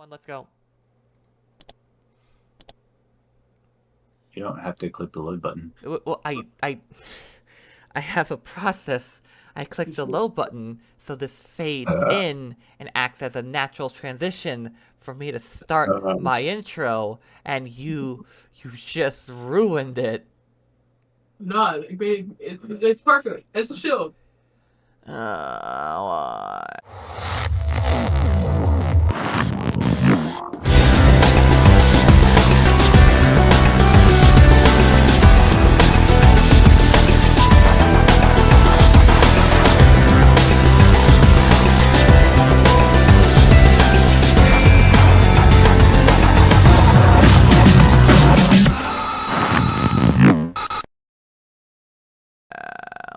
on, let's go. You don't have to click the load button. Well, I have a process. I click the low button so this fades in and acts as a natural transition for me to start my intro, and you just ruined it. No, it's perfect. It's chill.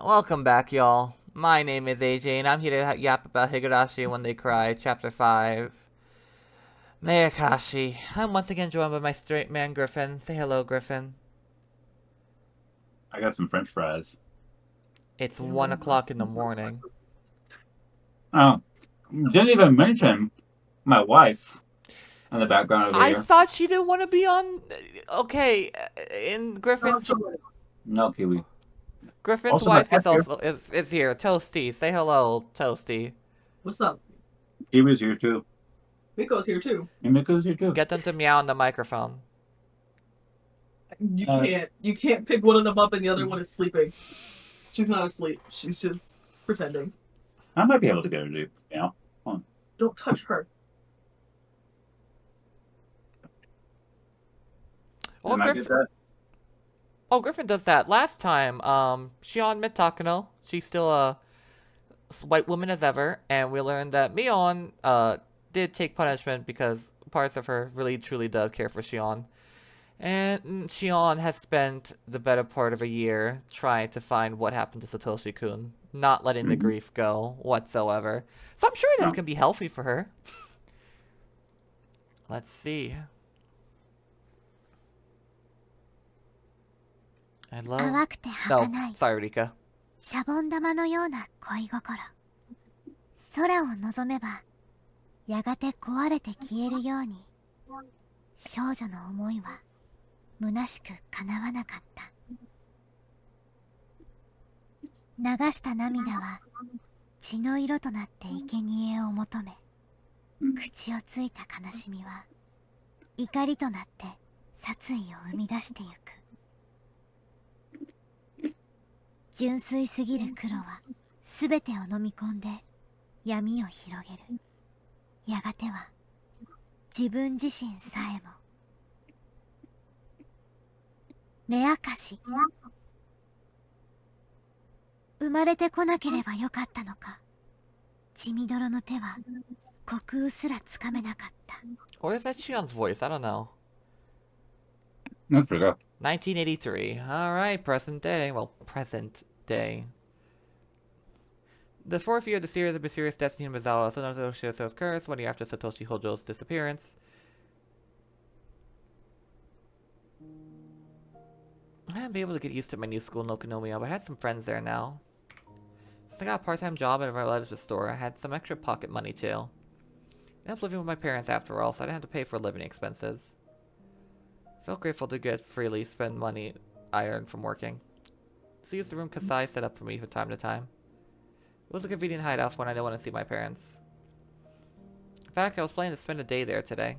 Welcome back, y'all. My name is AJ, and I'm here to yap about Higurashi When They Cry, Chapter 5. MEAKASHI. I'm once again joined by my straight man, Griffin. Say hello, Griffin. I got some French fries. It's 1 o'clock in the morning. Oh, didn't even mention my wife in the background over I here. thought she didn't want to be on... Okay, in Griffin's... No, Kiwi. Griffin's Also, wife my is also is here. Toasty. Say hello, Toasty. What's up? Kiwi's here too. Miko's here too. And Miko's here too. Get them to meow on the microphone. You can't pick one of them up and the other one is sleeping. She's not asleep. She's just pretending. I might be able to get her to meow. Come on. Don't touch her. Oh, Griffin does that. Last time, Shion met Takano. She's still a white woman as ever, and we learned that Mion did take punishment because parts of her really truly does care for Shion. And Shion has spent the better part of a year trying to find what happened to Satoshi-kun, not letting the grief go whatsoever. So I'm sure this can be healthy for her. Let's see. I love... No, sorry, Rika. シャボン玉のような恋心。空を望めば、やがて壊れて消えるように、少女の思いは虚しく叶わなかった。流した涙は血の色となって生贄を求め、口をついた悲しみは怒りとなって殺意を生み出してゆく。純粋すぎる黒はすべてを飲み込んで闇を広げる。やがては自分自身さえも。目明かし。生まれてこなければよかったのか。血みどろの手は虚空すらつかめなかった。Or is that Shion's voice? I don't know. That's pretty good. 1983. Alright, present day. Well, present day. The fourth year of the series of mysterious deaths in Mizawa, Satoshi occurs 1 year after Satoshi Hojo's disappearance. I haven't been able to get used to my new school in Okonomiya, but I had some friends there now. Since I got a part-time job at a relative store, I had some extra pocket money too. I ended up living with my parents after all, so I didn't have to pay for living expenses. I felt grateful to get freely spend money I earned from working. So use the room Kasai set up for me from time to time. It was a convenient hideout when I didn't want to see my parents. In fact, I was planning to spend a day there today.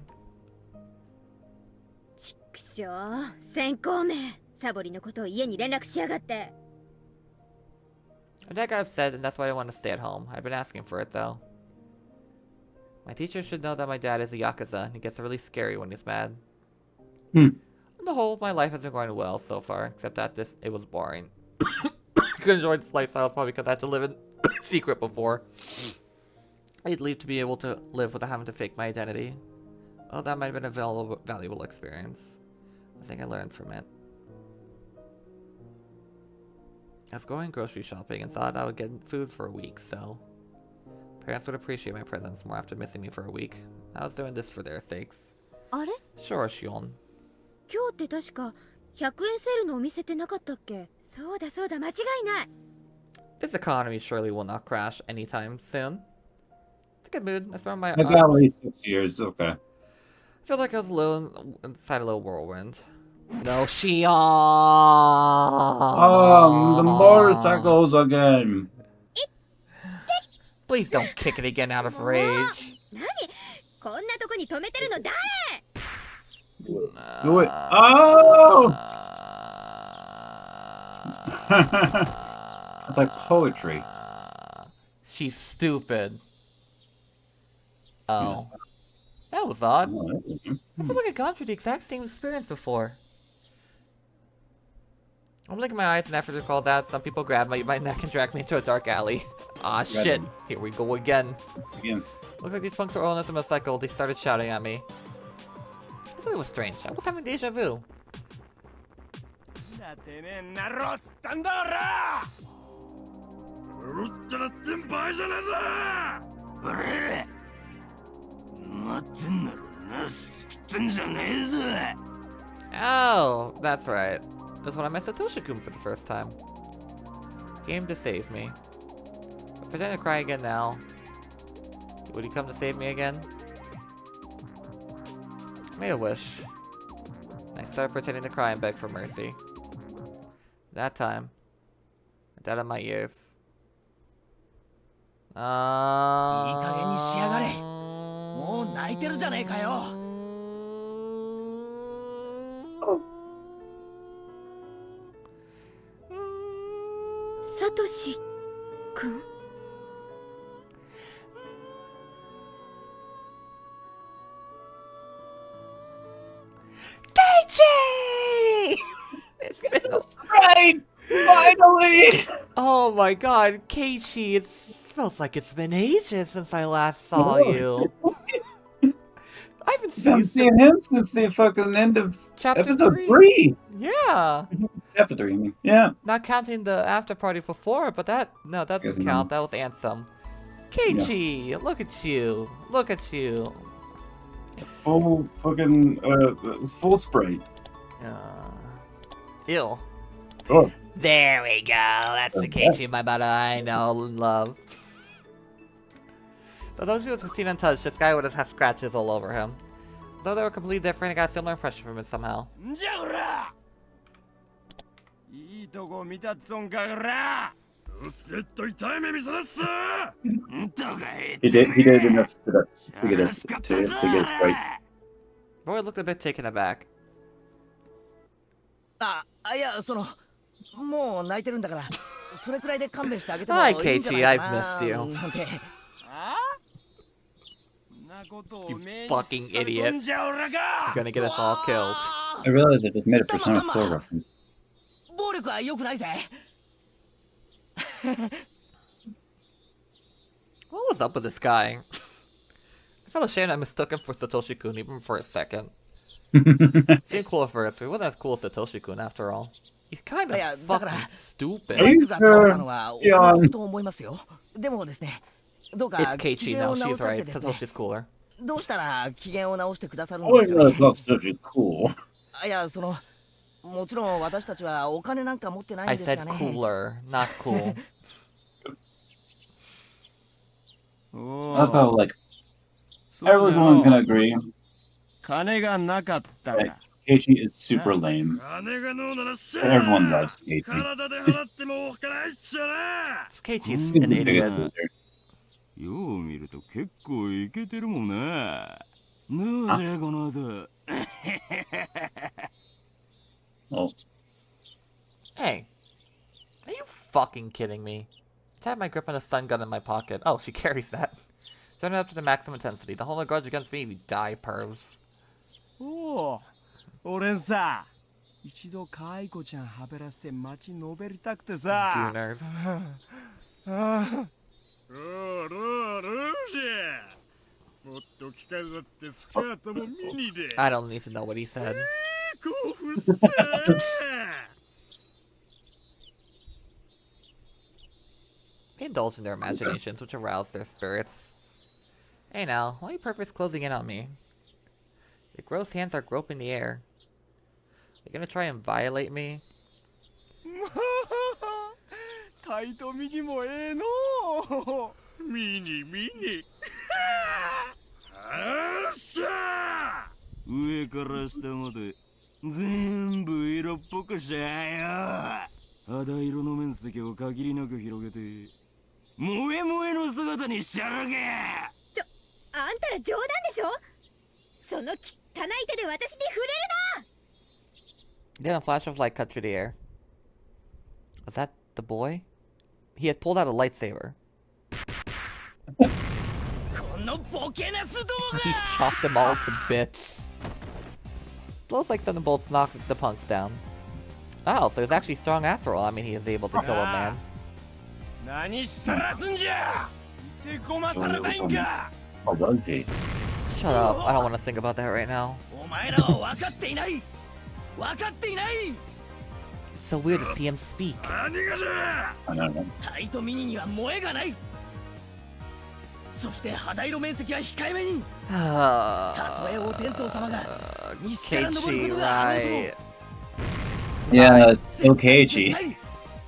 ちっくしょう、先行め。サボりのことを家に連絡しやがって。 My dad got upset, and that's why I wanted to stay at home. I've been asking for it, though. My teacher should know that my dad is a Yakuza, and he gets really scary when he's mad. On the whole, my life has been going well so far, except that it was boring. I could enjoy this lifestyle probably because I had to live in secret before. I'd leave to be able to live without having to fake my identity. Oh, that might have been a valuable experience. I think I learned from it. I was going grocery shopping and thought I would get food for a week, so... Parents would appreciate my presence more after missing me for a week. I was doing this for their sakes. あれ? Sure, Shion. 今日って確か100円セールのお店ってなかったっけ? そうだそうだ、間違いない。 This economy surely will not crash anytime soon. It's a good mood. I spent my... I got at least 6 years, okay. Feels like I was inside a little whirlwind. No, Shion! The motorcycles again. Please don't kick it again out of rage. 何こんなとこに止めてるの誰 Do it. Oh! It's like poetry. She's stupid. Oh. That was odd. I feel like I've gone through the exact same experience before. I'm blinking my eyes and after they called out, some people grabbed my neck and dragged me into a dark alley. Ah, shit. Here we go again. Looks like these punks were all on a motorcycle. They started shouting at me. This really was strange. I was having deja vu. Oh, that's right. That's when I met Satoshi-kun for the first time. Came to save me. I'm pretending to cry again now. Would he come to save me again? I made a wish. I started pretending to cry and beg for mercy. That time, I died in my ears. いい加減にしやがれ。もう泣いてるじゃねえかよ。サトシくん Keiichi! That's right! Finally! Oh my god, Keiichi, it feels like it's been ages since I last saw you. I haven't seen him since the fucking end of Chapter episode 3. 3. Yeah. Chapter 3, I mean. Yeah. Not counting the after party for 4, but that doesn't count. That was Ansem. Keiichi, look at you. Look at you. Full fucking full spray. Ew. Oh. There we go. That's the Keiichi in my mother I know and love. Although she was seen untouched, this guy would have had scratches all over him. Though they were completely different, I got a similar impression from him somehow. He did enough to get us right. Roy looked a bit taken aback. いや、もう泣いてるんだから、それくらいで勘弁してあげてもい Hi, いんじゃない Keiichi, かな。 I've missed you. なんて。 You fucking idiot. You're gonna get us all killed. I realized I just made a Persona 4 reference. 暴力は良くないぜ。What was up with this guy? I felt ashamed I mistook him for Satoshi-kun even for a second. Seemed cool at first, but he wasn't as cool as Satoshi-kun after all. He's kind of fucking stupid. Are you sure? Yeah. It's Keiichi now, she's right. Satoshi's cooler. どうしたら機嫌を直してくださるん Oh です my か god, Satoshi cool. いや、もちろん私たちはお金なんか持ってないん I です said がね。 cooler, not cool. That's how, like, everyone can agree that Keiichi is super lame. Everyone loves Keiichi. Keiichi's an Biggest idiot. loser. よう見ると結構イケてるもんな。どうぜこの後。Oh. Hey, are you fucking kidding me? I had my grip on a stun gun in my pocket. Oh, she carries that. Turn it up to the maximum intensity. The whole grudge against me, you die, pervs. おお、俺さ、一度カイコちゃんはべらせて街のべりたくてさ。 Gooners. おーロージャー。もっと着飾ってスカートもミニで。 I don't need to know what he said. 興奮さ。They indulge in their imaginations, which arouse their spirits. Hey now, why are you purpose closing in on me? Your gross hands are groping the air. You gonna try and violate me? タイト右もええのミニミニ。あっしゃー上から下まで全部色っぽくしゃよ。肌色の面積を限りなく広げて萌え萌えの姿にしちゃるけ。あんたら冗談でしょ。その汚い手で私に触れるな。 Then a flash of light cut through the air. Was that the boy? He had pulled out a lightsaber. このボケなすども He chopped them all to bits. Blows like thunder bolts knocked the punks down. Oh, so he's actually strong after all. I mean, he is able to kill a man. 何しさらすんじゃ。いてこまされたいんか。 Oh, does he? Shut up. I don't want to think about that right now. お前らは分かっていない。分かっていない。 It's so weird to see him speak. 何がじゃ。 I don't know. タイトミニには萌えがない。そして肌色面積は控えめに。たとえお天道様が西から登る Keiichi, ことがあろうとも。 right. Yeah, it's still Keiichi.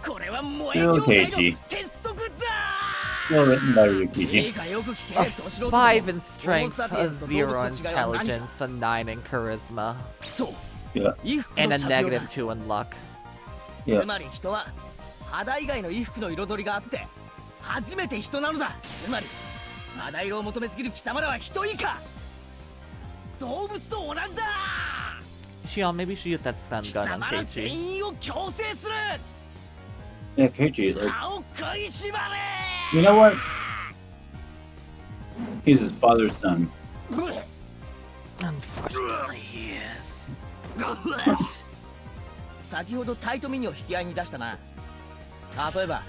これは萌え Still 業界の Keiichi. 鉄則だ。 Still written by Rikishi. いいかよく聞け。 A 年老人 5 ど in も strength, a 0 in intelligence, a 9 in charisma, そう。 Yeah. 衣服 and の a 着用 negative だ。 2 in luck. いやつまり人は肌以外の衣服の彩りがあって初めて人なのだ。つまり肌色を求めすぎる貴様らは人以下。動物と同じだ。 Shion, maybe you should use that sun 貴 gun 様 on ら全 Keiichi. 員を強制する。 Yeah, Keiichi is like, 歯を食いしばれ。 you know what? He's his father's son. Unfortunately, he is. 先ほどタイトミニを引き合いに出したな。例えば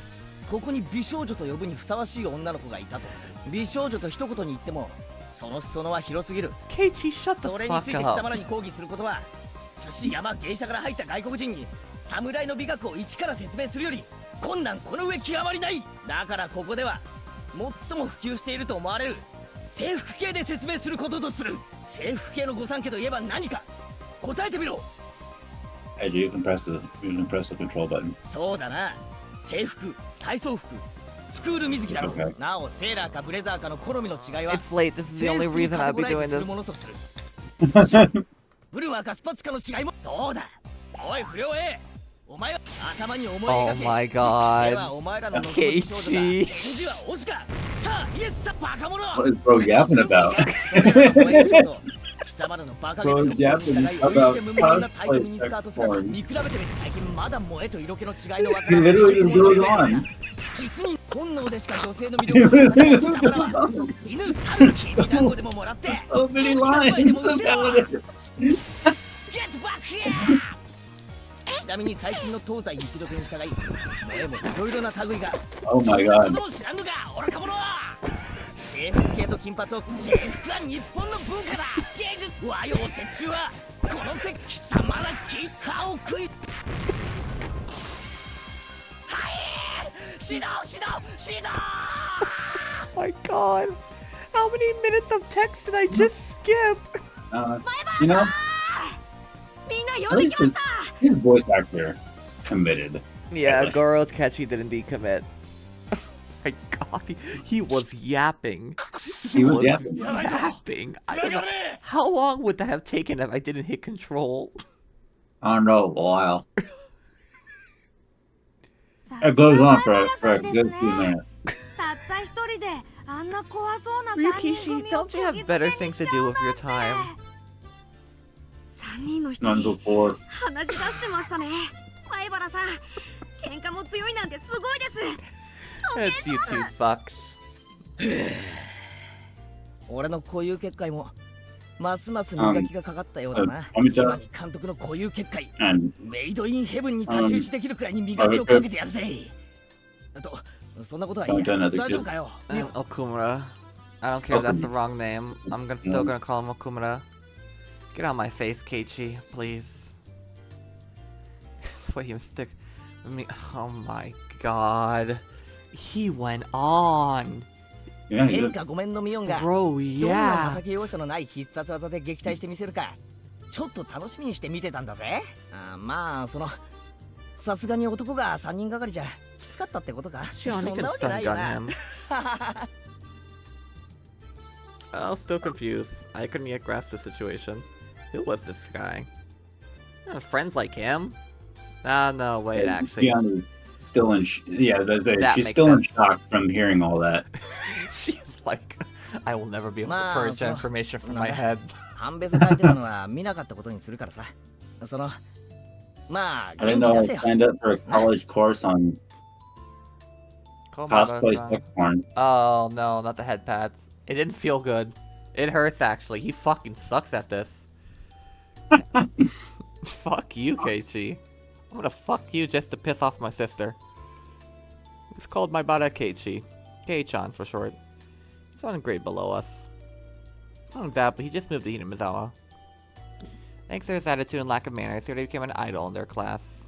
ここに美少女と呼ぶにふさわしい女の子がいたとする。美少女と一言に言ってもその裾野は広すぎる。 Keiichi, shut the それについて fuck 貴様 up. らに抗議することは寿司山芸者から入った外国人に侍の美学を一から説明するより困難この上極まりない。だからここでは最も普及していると思われる制服系で説明することとする。制服系の御三家といえば何か答えてみろ。 Hey, you can press the control button. そうだな。制服、体操服、スクール水着だろ。 Okay. なおセーラーかブレザーかの好みの違いは It's late. This is the 制 only 服に reason カ I'd テゴ be ライズ doing する this. ものとする。ブルマーかスパッツかの違いもどうだ。おい不良 A、お前は頭に思い Oh 描け。 my では god. お前らの望む美少女が Keiichi. 返事は押すか。さあイエスさバカ者。 What is bro yapping about? 貴様らのバカげた Bro 特徴に従い yapping おいで about 無謀なタイトミニスカート姿を cosplay 見比べてみる。最近まだ萌えと色気の違いのわか He らない literally just goes on. 実に本能でしか女性の魅力を語れない貴様らは犬猿きびだんごでももらって So many lines about it. Get back here! ちなみに最近の東西雪解けに従い萌えもいろいろな類が Oh そ my んなこ god. とを知らんのか愚か者。制服系と金髪を制服は日本の文化だ。芸術和洋折衷はこの世貴様らキッカーを食い。はい指導指導指導。 My god. How many minutes of text did I just skip? You know, みんな at 呼んで least きま his, した。 his voice actor committed. Yeah, Yeah. Goro Takeshi didn't decommit. My god, he was yapping. He was yapping. Yapping. I don't know. How long would that have taken if I didn't hit control? I don't know, a while. It goes on for a good few minutes. たった一人であんな怖そうな三人 Ryukishi, 組を don't you have better things to do with your time? 三人の人 None に before. 鼻血出してましたね。灰原さん、喧嘩も強いなんてすごいです。尊敬 That's し you ま two す。 fucks. 俺の固有結界もますます磨きがかかったようだな。あみちゃん今に監督の固有結界 And メイドインヘブンに太刀打ちできるくらいに磨きをかけてやるぜ。とそんなことはいいや。大丈夫かよ。 And Okumura. I don't care if that's the wrong name. I'm still gonna call him Okumura. Get out of my face, Keiichi, please. Wait, he stick with me. Oh my god. He went on. yeah, 天 he's 下ごめんのミオンが Bro, どんな yeah. 情け容赦のない必殺技で撃退してみせるかちょっと楽しみにして見てたんだぜ。まあそのさすがに男が3人がかりじゃきつかったってことか。 Shion, そ you ん can なわけな stun いよ gun な。 him. I'm still confused. I couldn't yet grasp the situation. Who was this guy? Friends like him? Ah, no, wait, actually. Shion is still in. Yeah, That she's makes still in sense. shock from hearing all that. She's like, I will never be able to Ma, purge that so- information from no, my no. head. 判別書いてたのは見なかったことにするからさ。まあ I didn't 元気 know I 出せよ。 signed up for a college course on cosplay sex porn. Oh no, not the head pads. It didn't feel good. It hurts actually. He fucking sucks at this. Fuck you, Keiichi. I'm gonna fuck you just to piss off my sister. It's called my bada Keiichi. Kei-chan for short. He's on a grade below us. Not exactly, he just moved to Hinamizawa. Thanks to his attitude and lack of manners, he already became an idol in their class.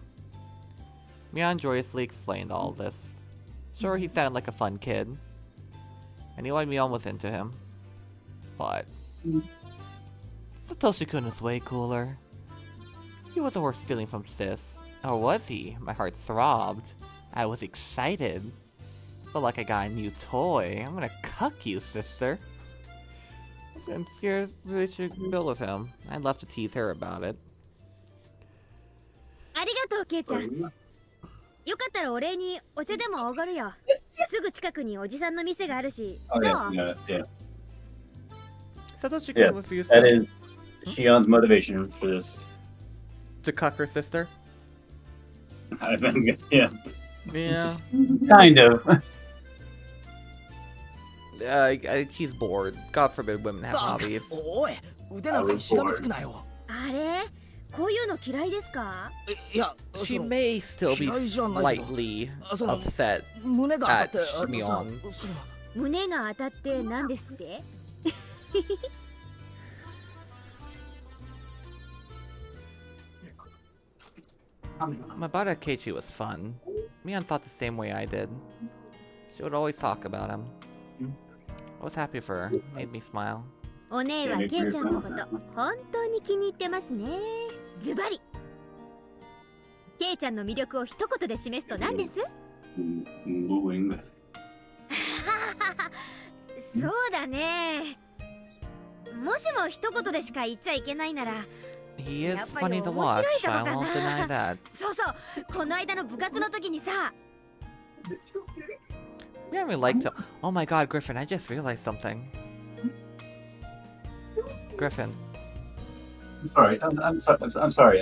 Mion joyously explained all of this. Sure, he sounded like a fun kid. I knew why Mion was into him. But Satoshi-kun is way cooler. He wasn't worth stealing from sis. Or was he? My heart throbbed. I was excited. Felt like I got a new toy. I'm gonna cuck you, sister. I'm scared we should build with him. I'd love to tease her about it. ありがとうケイちゃん。よかったらお礼にお茶でもおごるよ。すぐ近くにおじさんの店があるし。 Oh どう yeah, yeah, yeah. Satoshi-kun Yeah, with you, that is Shion's motivation for this. to cuck her sister. I think, yeah, Yeah. kind of. He's bored. God forbid women have バカ hobbies. おい、腕なんかにしがみつくなよ。あれこういうの嫌いですか？いや、 She may still be 嫌いじゃないけど。 slightly その upset 胸が当たって at Shion. 胸が当たって何ですって？ My bada Keiichi was fun. Mion thought the same way I did. She would always talk about him. I was happy for her. Made me smile. お姉はケイちゃんのこと本当に気に入ってますね。ズバリ。ケイちゃんの魅力を一言で示すと何です？ Wooing. そうだね。もしも一言でしか言っちゃいけないなら、 He is やっぱり funny to 面 watch. 白いとこ I か won't deny な。 that. そうそう、この間の部活の時にさ。 We haven't liked him. Oh my god, Griffin, I just realized something. Griffin. I'm sorry. I'm sorry.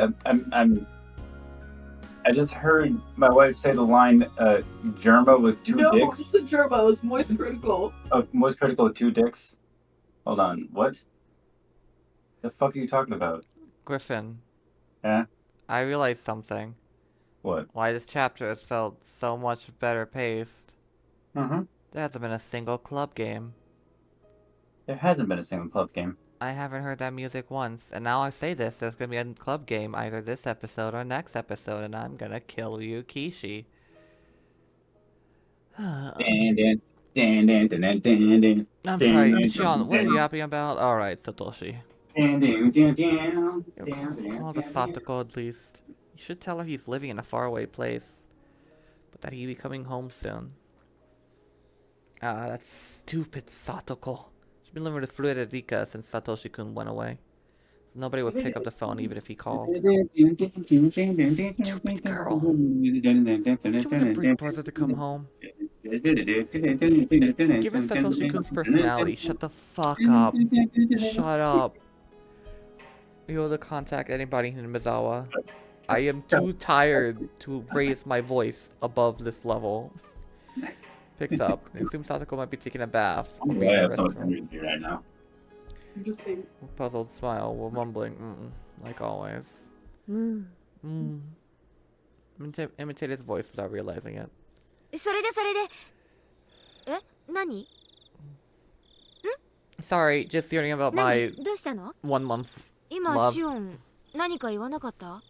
I just heard my wife say the line, "Germa with two No, dicks." it's a germo. It's moist critical. Most critical with two dicks. Hold on. What? The fuck are you talking about? Griffin. Yeah? I realized something. What? Why this chapter has felt so much better paced. Mm-hmm. There hasn't been a single club game. There hasn't been a single club game. I haven't heard that music once, and now I say this, there's gonna be a club game either this episode or next episode, and I'm gonna kill you, Keiichi. I'm sorry, Shion, what are you happy about? Alright, Satoshi. Call the Satoko at least. You should tell her he's living in a faraway place, but that he'll be coming home soon. Ah, that stupid Satoko. She's been living with Furude since Satoshi-kun went away. So nobody would pick up the phone even if he called. Stupid girl. Do you want to bring brother to come home? Given Satoshi-kun's personality, shut the fuck up. Shut up. Be able to contact anybody in Mizawa. I am too tired to raise my voice above this level. Picks up. I assume Satoko might be taking a bath. Or being I in a have so much restaurant. energy right now. I'm just saying. Puzzled smile while mumbling, like always. うん。 Imitate his voice without realizing it. それで。え、何？ Sorry, just hearing about my どうしたの？ 1 month 今 love. シオン何か言わなかった？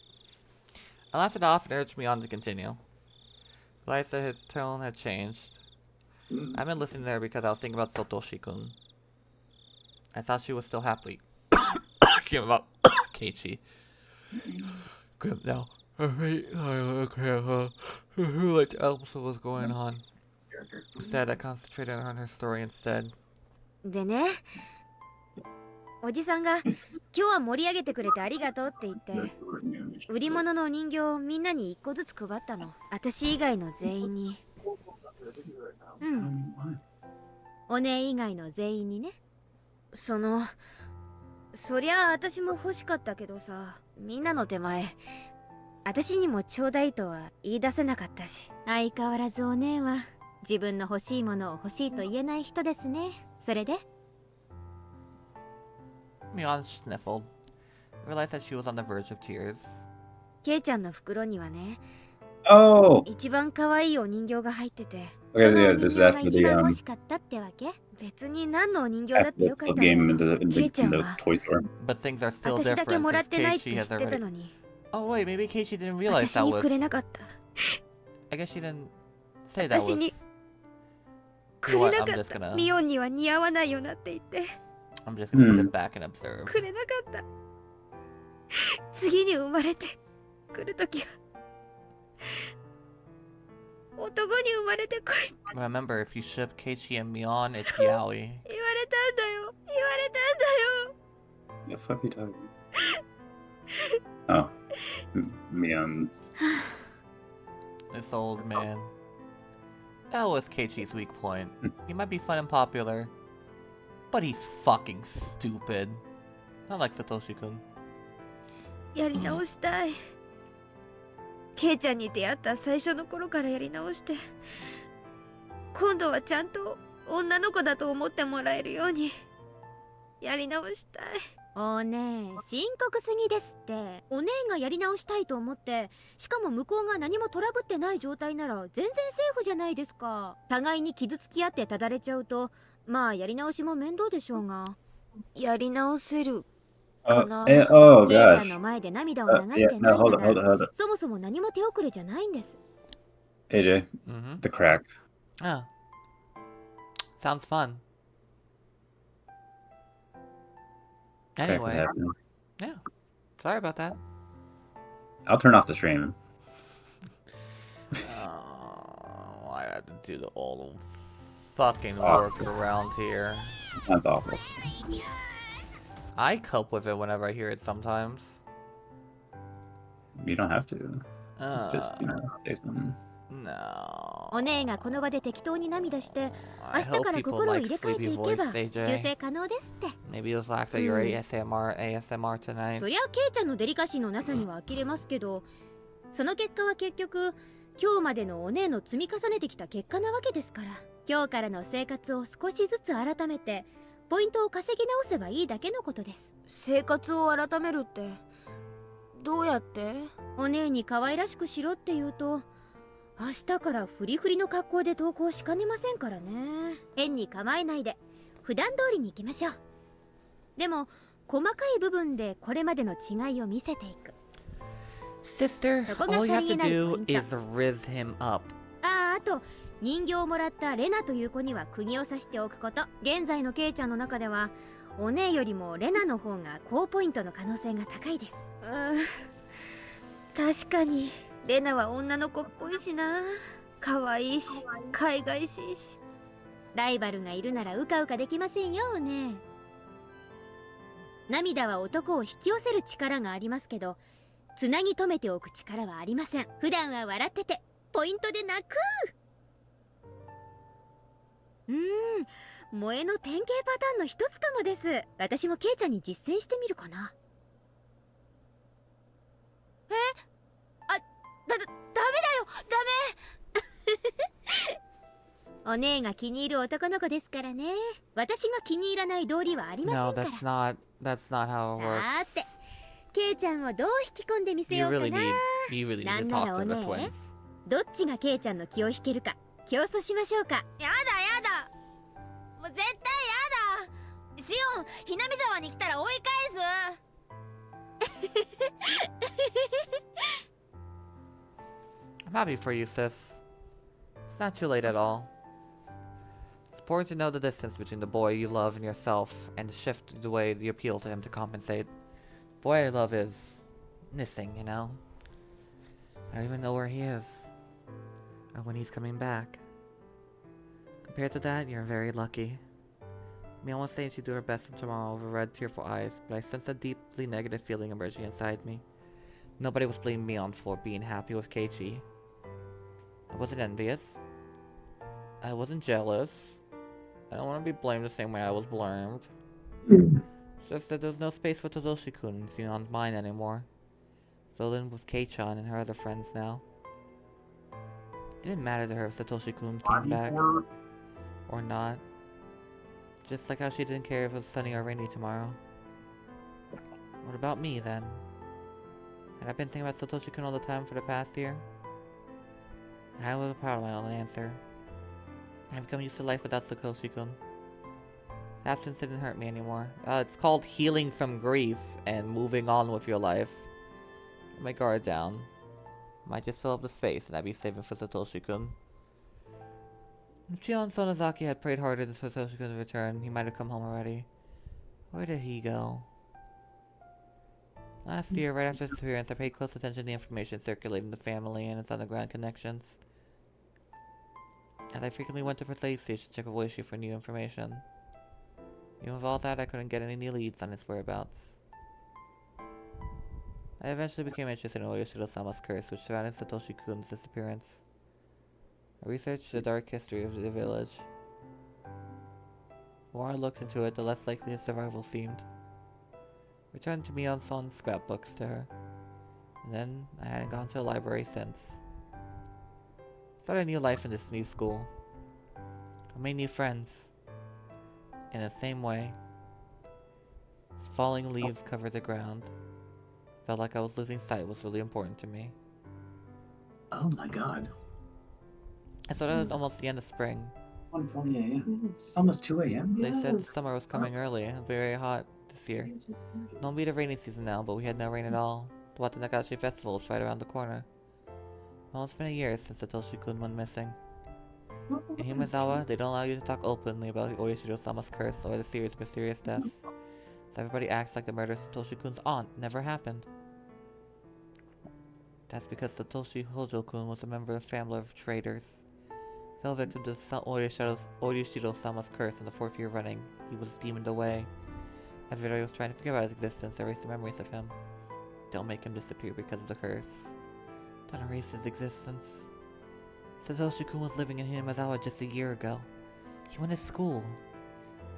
I laughed it off and urged me on to continue. But I said his tone had changed. I've been listening there because I was thinking about Satoshi-kun. I thought she was still happy. Came about Keiichi. Grim now. Who like to else what was going on? Instead, I concentrated on her story instead. でね、おじさんが今日は盛り上げてくれてありがとうって言って売り物のお人形をみんなに1個ずつ配ったの。私以外の全員に。うん。お姉以外の全員にね。そりゃあ私も欲しかったけどさ、みんなの手前私にもちょうだいとは言い出せなかったし。相変わらずお姉は自分の欲しいものを欲しいと言えない人ですね。それでMion sniffled. Realized that she was on the verge of tears. ケイちゃんの袋にはね、 Oh, 一番可愛いお人形が入ってて、 okay, その yeah, お人 this 形 is が after 一 the 番欲しかったってわけ？別に何のお人形だ after ってよ the かったんだ game け in ど、 the ケイちゃん toy は store. But things are still 私だけ different もらっ since てないって Keiichi 知 has ってた already. のに、 Oh wait, maybe Keiichi didn't realize 私 that に was. くれなかった。 I guess she didn't say that 私 was. に You く know れ what? な I'm か just った。 gonna. ミオンには似合わないよなって言って I'm just gonna Hmm. sit back and observe. くれなかった。次に生まれてくるときは男に生まれてこい Remember, if you ship Keiichi and Mion, it's Yaoi. 言われたんだよ。言われたんだよ。 The fuck are you talking? Oh, Mion. This old man. That was Keiichi's weak point. He might be fun and popular, but he's fucking stupid. Not like Satoshi-kun. やり直したい。ケイちゃんに出会った最初の頃からやり直して、今度はちゃんと女の子だと思ってもらえるようにやり直したい。お姉、深刻すぎですって。お姉がやり直したいと思って、しかも向こうが何もトラブってない状態なら全然セーフじゃないですか。互いに傷つき合ってただれちゃうと、まあやり直しも面倒でしょうが。やり直せる Oh, かな。 oh ケイちゃ gosh. んの前で涙を流 Yeah, して no, ない hold な it, hold it, ら、 hold it. そもそも何も手遅れじゃないんです。 AJ, Mm-hmm. the crack. Oh. Sounds fun. Crack was Anyway, happening. yeah. Sorry about that. I'll turn off the stream. I had to do the old fucking work around here. That's awful. I cope with it whenever I hear it sometimes. You don't have to. Just, Uh, say something. no. お姉がこの場で適当に涙して、 I 明日 hope から people 心を like 入れ替えて sleepy いけば voice, 修 AJ. 正可能ですって。 Maybe it was after your ASMR tonight. そりゃケイちゃんのデリカシーのなさには呆れますけど、その結果は結局今日までのお姉の積み重ねてきた結果なわけですから、今日からの生活を少しずつ改めてポイントを稼ぎ直せばいいだけのことです。生活を改めるってどうやって？お姉に可愛らしくしろって言うと、明日からフリフリの格好で登校しかねませんからね。変に構えないで普段通りに行きましょう。でも細かい部分でこれまでの違いを見せていく。 Sister, そこが all you have to さりげないポイ do ント。 is riz him up. あと人形をもらったレナという子には釘を刺しておくこと。現在のケイちゃんの中ではお姉よりもレナの方が高ポイントの可能性が高いです。確かにレナは女の子っぽいしな。可愛いし海外しいし、ライバルがいるならうかうかできませんよお姉。涙は男を引き寄せる力がありますけど、つなぎ止めておく力はありません。普段は笑っててポイントで泣く。萌えの典型パターンの一つかもです。私もケイちゃんに実践してみるかな。ダメだよ、ダメお姉が気に入る男の子ですからね。私が気に入らない道理はありま No, せんから。 that's not how it さ works. て、ケイちゃんをどう引き込んでみせ You ようか really な。 you really need to なんな talk ら to お the 姉、 twins. どっちがケイちゃんの気を引けるか競争しましょうか。やだやだ、もう絶対やだ。シオン、ひなみ沢に来たら追い返す。I'm happy for you, sis. It's not too late at all. It's important to know the distance between the boy you love and yourself, and to shift the way you appeal to him to compensate. The boy I love is missing, you know? I don't even know where he is, or when he's coming back. Compared to that, you're very lucky. Mion was saying she'd do her best from tomorrow with red, tearful eyes, but I sensed a deeply negative feeling emerging inside me. Nobody was blaming Mion for being happy with Keiichi. I wasn't envious. I wasn't jealous. I don't want to be blamed the same way I was blamed. It's just that there was no space for Tadashi-kun in Mion's mind anymore. Filled in with Kei-chan and her other friends now. It didn't matter to her if Satoshi-kun came back or not. Just like how she didn't care if it was sunny or rainy tomorrow. What about me then? Had I been thinking about Satoshi-kun all the time for the past year? I was proud of my own answer. I've become used to life without Satoshi-kun. Absence didn't hurt me anymore. It's called healing from grief and moving on with your life. Let my guard down. Might just fill up the space and I'd be saving for Satoshi-kun. If Shion Sonozaki had prayed harder than Satoshi-kun's return, he might have come home already. Where did he go? Last year, right after his disappearance, I paid close attention to the information circulating the family and its underground connections. As I frequently went to the police station to check with Oishi for new information. Even with all that, I couldn't get any new leads on his whereabouts. I eventually became interested in Oyashiro-sama's curse, which surrounded Satoshi-kun's disappearance. I researched the dark history of the village. The more I looked into it, the less likely his survival seemed. Returned to Mion-san's scrapbooks to her. And then, I hadn't gone to the library since. Started a new life in this new school. I made new friends. In the same way. As falling leaves covered the ground. I felt like I was losing sight was really important to me. Oh my god. I thought it was almost the end of spring. 1:40 a.m. Almost 2 a.m. They said the summer was coming early and very hot this year. It won't be the rainy season now, but we had no rain at all. The Watanagashi festival is right around the corner. Well, it's been a year since Satoshi-kun went missing. In Himazawa, they don't allow you to talk openly about Oyashiro-sama's curse or the series of mysterious deaths. So everybody acts like the murder of Satoshi-kun's aunt never happened. That's because Satoshi Hojo-kun was a member of a family of traders. Fell victim to Oyashiro-sama's curse in the 4th year running. He was demoned away. Everybody was trying to forget about his existence, erase the memories of him. Don't make him disappear because of the curse. Don't erase his existence. Satoshi-kun was living in Himazawa just a year ago. He went to school.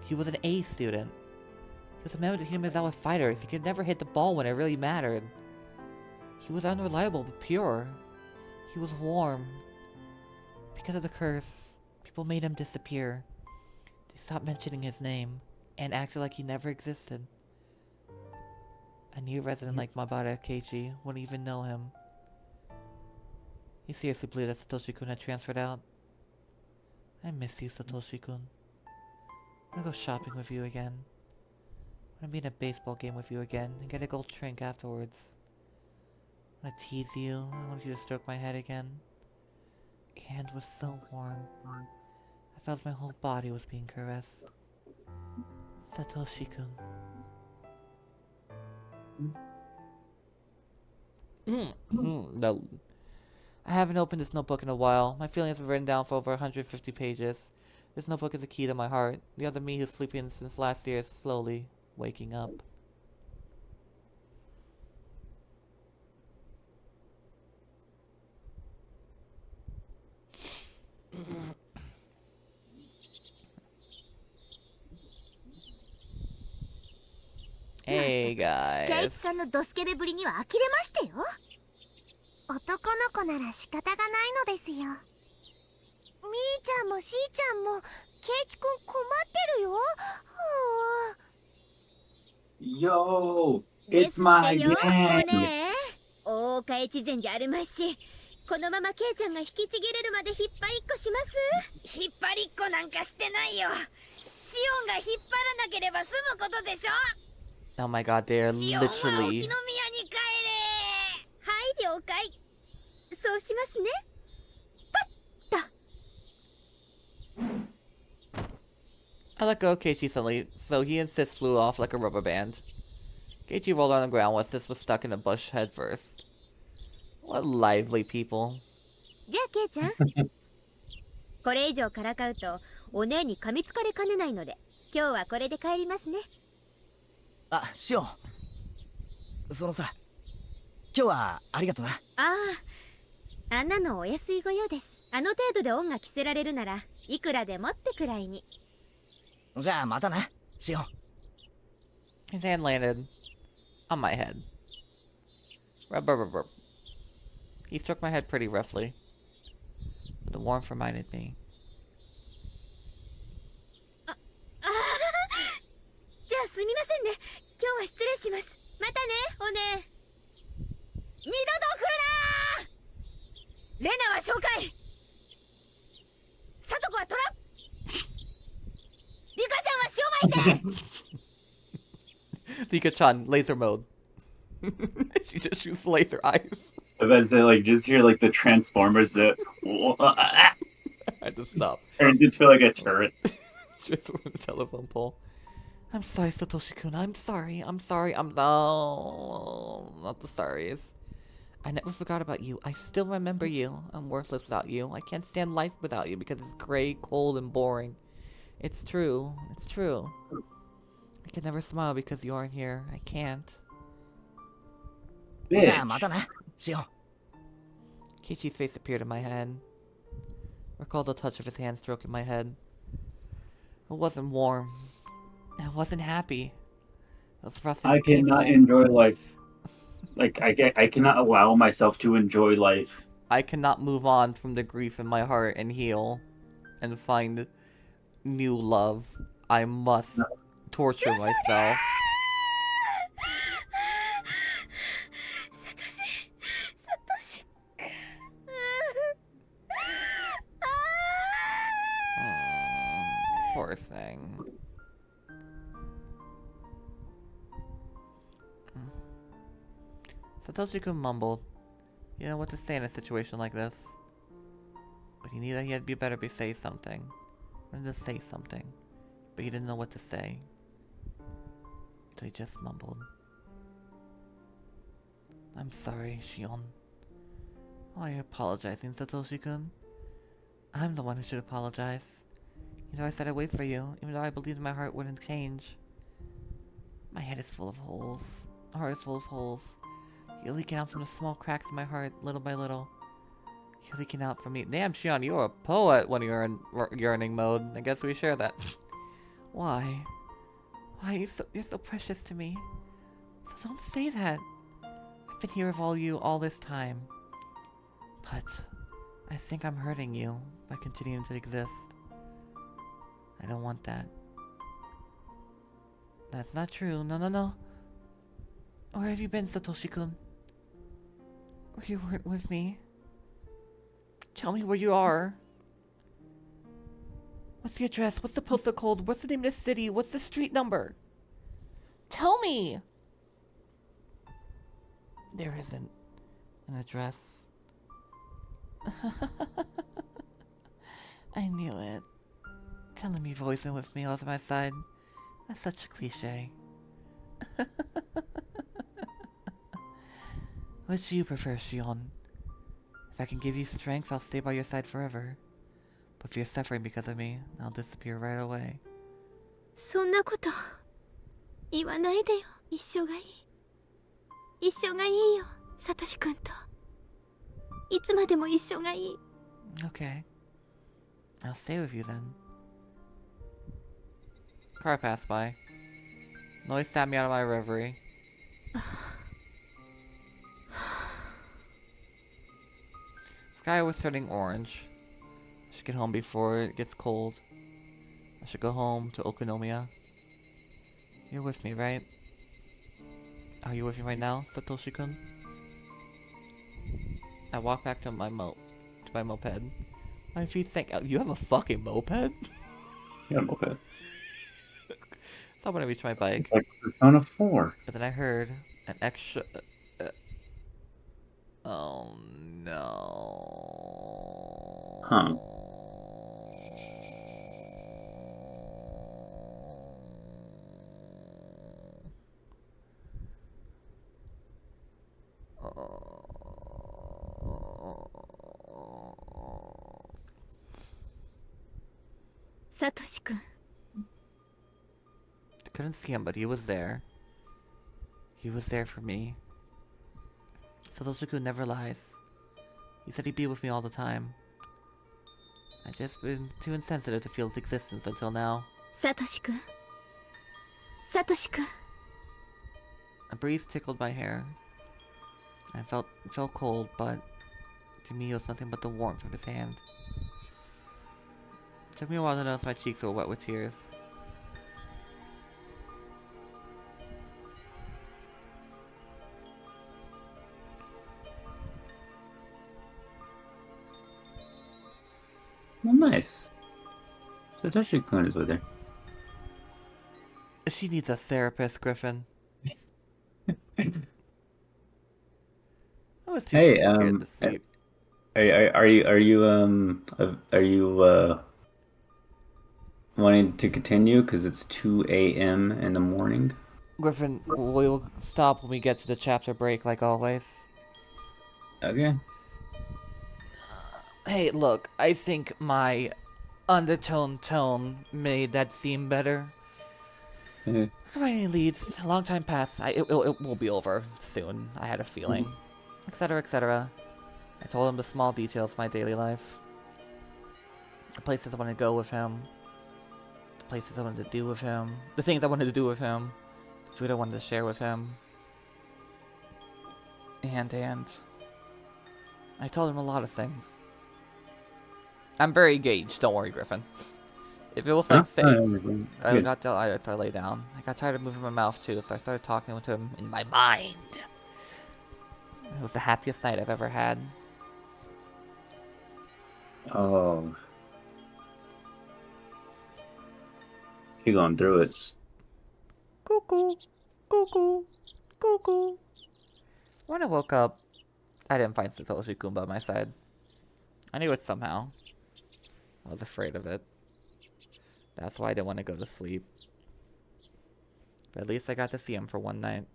He was an A student. He was a member of the Himazawa fighters. He could never hit the ball when it really mattered. He was unreliable but pure. He was warm. Because of the curse, people made him disappear. They stopped mentioning his name and acted like he never existed. A new resident like Mabara Keiichi wouldn't even know him. He seriously believed that Satoshi-kun had transferred out. I miss you, Satoshi-kun. I wanna go shopping with you again. I wanna be in a baseball game with you again and get a gold drink afterwards. I wanna tease you. I want you to stroke my head again. Your hand was so warm. I felt my whole body was being caressed. Satoshi-kun. No. I haven't opened this notebook in a while. My feelings have been written down for over 150 pages. This notebook is a key to my heart. The other me who's sleeping since last year is slowly waking up. Hey ケイ guys. チさんのドスケベぶりには呆れましたよ。男の子なら仕方がないのですよ。みーちゃんもしーちゃんもケイチくん困ってるよ。Yo, で it's す my ってよ、 gang. おねえ。大岡越前じゃあるまいし、このままケイちゃんが引きちぎれるまで引っ張りっこします。引っ張りっこなんかしてないよ。シオンが引っ張らなければ済むことでしょ。 Oh my god, they are シオンは沖宮 literally... に帰れ。はい、了解。そうしますね。パッと。 I let go of Keiichi suddenly, so he and Sis flew off like a rubber band. Keiichi rolled on the ground while Sis was stuck in a bush head first. What lively people. じゃあケイちゃん。これ以上からかうとお姉に噛みつかれかねないので今日はこれで帰りますね。あ、シオン。そのさ、今日はありがとな。ああ、あんなのお安いご用です。あの程度で恩が着せられるならいくらでもってくらいに。じゃあまたな、シオン。 His hand landed on my head. Rub, rub, rub, rub. He stroked my head pretty roughly, but the warmth reminded me. ああ、じゃあすみませんね。今日は失礼します。またね、おね。二度と来るなー。レナは紹介。サトコはトラ。リカちゃんは塩巻いて。Lika-chan, laser mode. She just shoots laser eyes. I bet they like just hear like the Transformers that I had to stop. turned into like a turret. Just with the telephone pole. I'm sorry, Satoshi-kun. I'm sorry. I'm no, not the sorries. I never forgot about you. I still remember you. I'm worthless without you. I can't stand life without you because it's gray, cold, and boring. It's true. It's true. I can never smile because you aren't here. I can't. じゃあまたな、シオン。 Keiichi's face appeared in my head. Recalled the touch of his hand stroking my head. It wasn't warm. I wasn't happy. It was rough and I cannot painful. enjoy life. Like I cannot allow myself to enjoy life. I cannot move on from the grief in my heart and heal and find new love. I must torture myself. サトシ。Poor thing. Satoshi-kun mumbled. You know what to say in a situation like this. But he knew that he had better say something. Wanted to say something. But he didn't know what to say. So he just mumbled. I'm sorry, Shion. Why are you apologizing, Satoshi-kun? I'm the one who should apologize. You know I said I'd wait for you, even though I believed my heart wouldn't change. My head is full of holes. My heart is full of holes. You're leaking out from the small cracks in my heart, little by little. You're leaking out from me. Damn, Shion, you're a poet when you're in yearning mode. I guess we share that. Why? Why you're so precious to me? So don't say that. I've been here with you all this time. But I think I'm hurting you by continuing to exist. I don't want that. That's not true. No, no, no. Where have you been, Satoshi-kun? You weren't with me. Tell me where you are. What's the address? What's the postal code? What's the name of the city? What's the street number? Tell me! There isn't an address. I knew it. Telling me you've always been with me, always at my side. That's such a cliche. Which do you prefer, Shion? If I can give you strength, I'll stay by your side forever. But if you're suffering because of me, I'll disappear right away. そんなこと言わないでよ。一緒がいい。一緒がいいよ、サトシ君と。いつまでも一緒がいい。Okay. I'll stay with you then. Car passed by. Noise stabbed me out of my reverie. Sky was turning orange. I should get home before it gets cold. I should go home to Okonomiya. You're with me, right? Are you with me right now, Satoshi-kun? I walk back to my moped. My feet sank out. You have a fucking moped? Yeah, moped. Thought when I reached my bike. Like Persona 4. But then I heard an extra. Oh no. Huh. couldn't see him, but he was there. He was there for me. Satoshi-kun never lies. He said he'd be with me all the time. I've just been too insensitive to feel his existence until now. Satoshi-kun. Satoshi-kun. A breeze tickled my hair. I felt cold, but to me it was nothing but the warmth of his hand. It took me a while to notice my cheeks were wet with tears. Well, nice. Satoshi-kun is with her. She needs a therapist, Griffin. I was too Hey, scared to sleep. Are you wanting to continue? Because it's 2 a.m. in the morning. Griffin, we'll stop when we get to the chapter break, like always. Okay. Hey, look, I think my undertone tone made that seem better. Mhm. Providing leads, a long time passed. It will be over soon. I had a feeling. Etc., etc. I told him the small details of my daily life. The places I wanted to go with him. The places I wanted to do with him. The things I wanted to do with him. The food I wanted to share with him. And I told him a lot of things. I'm very engaged, don't worry, Griffin. If it was like saying, I lay down. I got tired of moving my mouth too, so I started talking to him in my mind. It was the happiest night I've ever had. Oh. You're going through it. Cuckoo, cuckoo, cuckoo. When I woke up, I didn't find Satoshi-kun by my side. I knew it somehow. I was afraid of it. That's why I didn't want to go to sleep. But at least I got to see him for one night.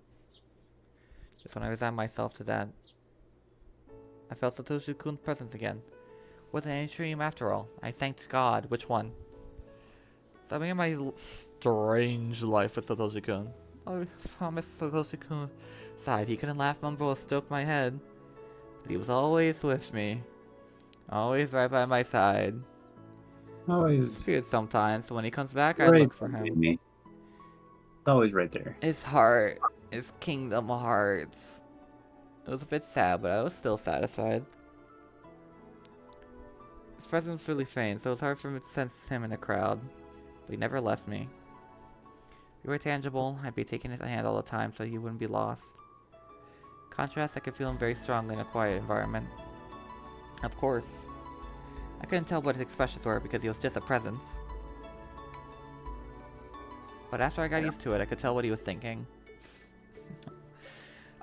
Just when I resigned myself to that, I felt Satoshi-kun's presence again. Wasn't any dream after all. I thanked God. Which one? So I my strange life with Satoshi-kun. I always promised Satoshi-kun side he couldn't laugh, mumble, or stroke my head. But he was always with me. Always right by my side. Always. It's weird sometimes, but when he comes back, I Right look for him. me. Always right there. His heart, his kingdom of hearts. It was a bit sad, but I was still satisfied. His presence was really faint, so it was hard for me to sense him in a crowd. But he never left me. If he were tangible, I'd be taking his hand all the time so he wouldn't be lost. Contrast, I could feel him very strongly in a quiet environment. Of course, I couldn't tell what his expressions were because he was just a presence. But after I got used to it, I could tell what he was thinking.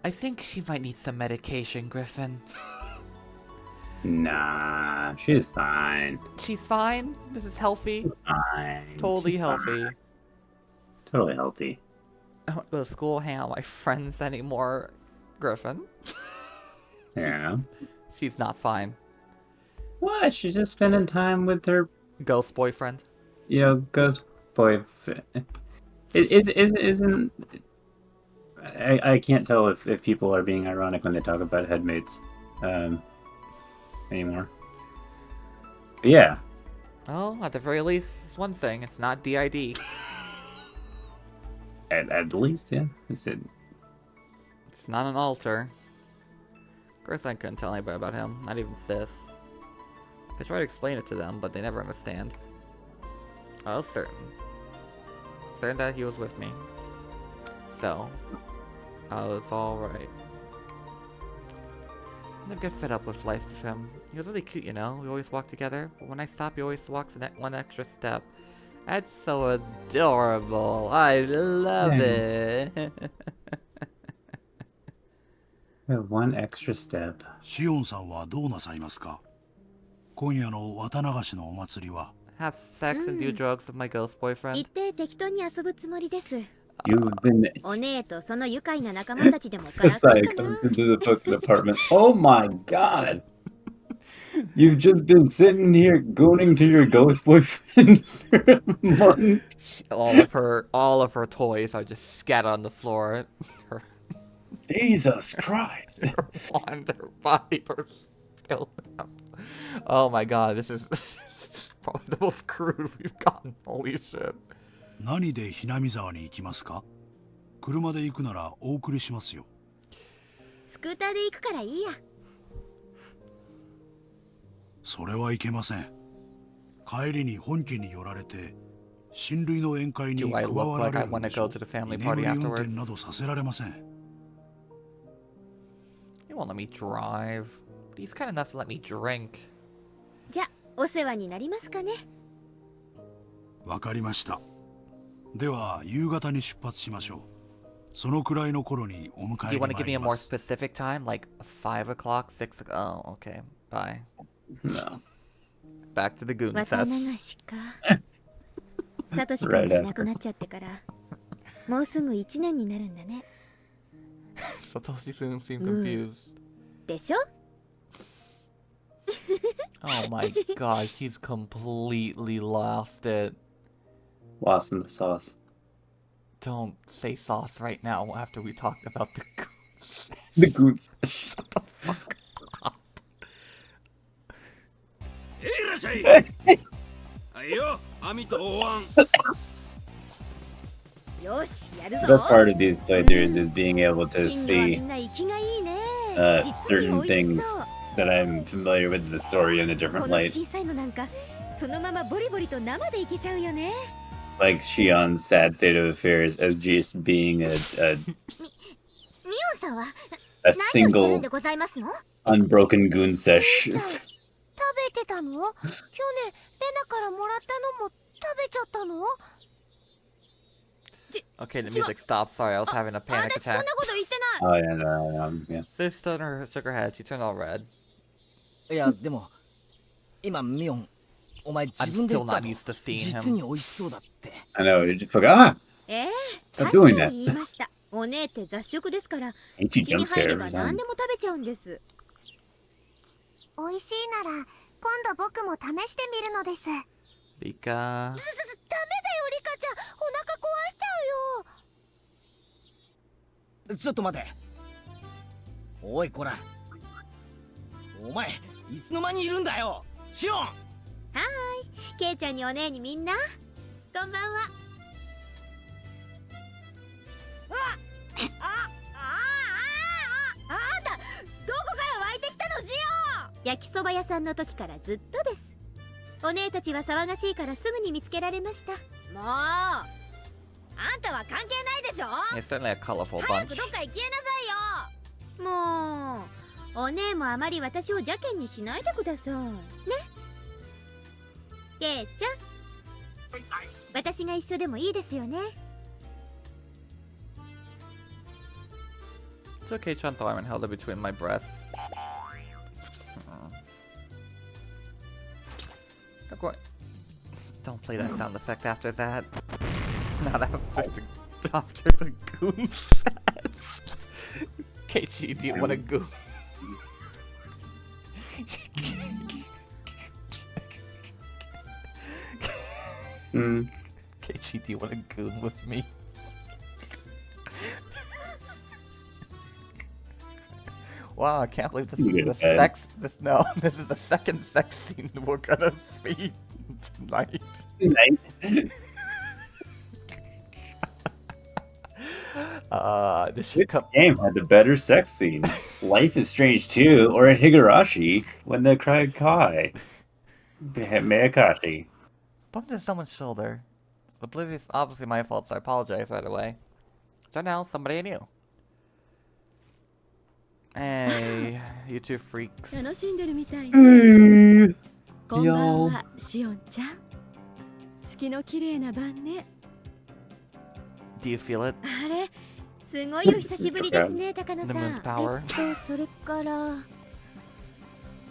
I think she might need some medication, Griffin. Nah, she's fine. She's fine? This is healthy? Fine. Totally She's healthy. fine. Totally healthy. I don't go to school, hang out with my friends anymore, Griffin. Yeah. She's not fine. What? She's just spending time with her, Ghost boyfriend. ghost boyfriend. It isn't. I can't tell if people are being ironic when they talk about headmates anymore. But yeah. Well, at the very least, it's one thing. It's not DID. At least, yeah. It's Not an altar. Of course, I couldn't tell anybody about him. Not even Sis. I tried to explain it to them, but they never understand. I was certain. Certain that he was with me. So, I was alright. I never get fed up with life with him. He was really cute, you know? We always walk together, but when I stop, he always walks one extra step. That's so adorable. I love it. one extra step. シオンさんはどうなさいますか？今夜の綿流しのお祭りは。Have sex and do drugs with my ghost boyfriend. 行って適当に遊ぶつもりです。 You've been お姉とその愉快な仲間たちでもから it's かう like かな。 comes into the book department. Oh my god. You've just been sitting here gooning to your ghost boyfriend for a month. All of her toys are just scattered on the floor. Her, Jesus Christ. her wand, her body, her still. Oh my god, this is probably the most crude we've gotten. Holy shit. 何でひなみ沢に行きますか？車で行くならお送りしますよ。スクーターで行くからいいや。それはいけません。帰りに本家に寄られて親類の宴会に Do 加 I look わら like I れるん want で to しょ go to the family 居 party 眠り運 afterwards? 転などさせられません。You won't let me drive. But he's kind enough to let me drink. じゃあお世話になりますかね。わかりました。では夕方に出発しましょう。そのくらいの頃にお Do 迎え you に want to 参 give me り a ま more す。 specific time? Like 5 o'clock, 6 o'clock? Oh, okay. Bye. No. Back to the goon 綿 fest. 流しか。サトシ君がいなくなっちゃってから、もうすぐ1年になるんだね。Satoshi-san seemed confused. でしょ？ Oh my god, he's completely lost it. Lost in the sauce. Don't say sauce right now after we talk about the goons. The goons. Shut the fuck up. いらっしゃい。はいよ、網とお椀。よし、やる The ぞ。 best part of these playthroughs is being able to 近所はみ see んな生きがいいね。実に certain 美味し things そう。 that I'm familiar with the story in a こ different の light. 小さいのなんか、そのままボリボリと生でいけちゃうよね。Like Shion's sad state of affairs as just being a ミオンさんは a 何を言ってるん single でございますの？ unbroken goon ミ sesh. オンちゃん食べてたの？去年レナからもらったのも食べちゃったの？ Okay, the music stopped. Sorry, I was having a panic 私そんな attack. こと言ってない。 Oh yeah, no, yeah. Sis shook her head. She turned all red. いやでも今ミオンお前自 I'm 分で still 言った not ぞ used to seeing 実に him. 美味しそうだって I know. It just forgot. 確 doing か that. に言いました。お姉って雑食ですから、 Ain't you 口に jump 入れ scare ば every 何 time? でも食べちゃうんです。美味しいなら今度僕も試してみるのです。ダメだよ Rika. リカちゃん、お腹壊しちゃうよ。ちょっと待ておいこらお前いつの間にいるんだよシオン。はーい、ケイちゃんにお姉にみんな、こんばんは。あんたどこから湧いてきたのシオン。焼きそば屋さんの時からずっとです。お姉たちは騒がしいからすぐに見つけられました。もうあんたは関係ないでしょ。 It's certainly a colorful 早 bunch. くどっか行きえなさいよ。もうお姉もあまり私を邪険にしないでくださいね。ケイちゃん、私が一緒でもいいですよね。 It's okay, Chantal. I'm held it between my breasts. Don't play that sound effect after that. Not after the goon fest. Keiichi, do you want a goon? Keiichi, do you want a goon with me? Wow, I can't believe this is the sex. This is the second sex scene we're gonna see tonight. This should come. Game had the better sex scene. Life is Strange 2 or at Higurashi when they cried Kai. MEAKASHI. Bumped into someone's shoulder. Oblivious, obviously my fault, so I apologize right away. So now somebody I knew. Hey, you two freaks. 楽しんでるみたいね。こんばんは、シオンちゃん。月の綺麗な晩ね。 Do you feel it? あれ、すごいお久しぶりですね、高野さ The ん。 moon's power. それから。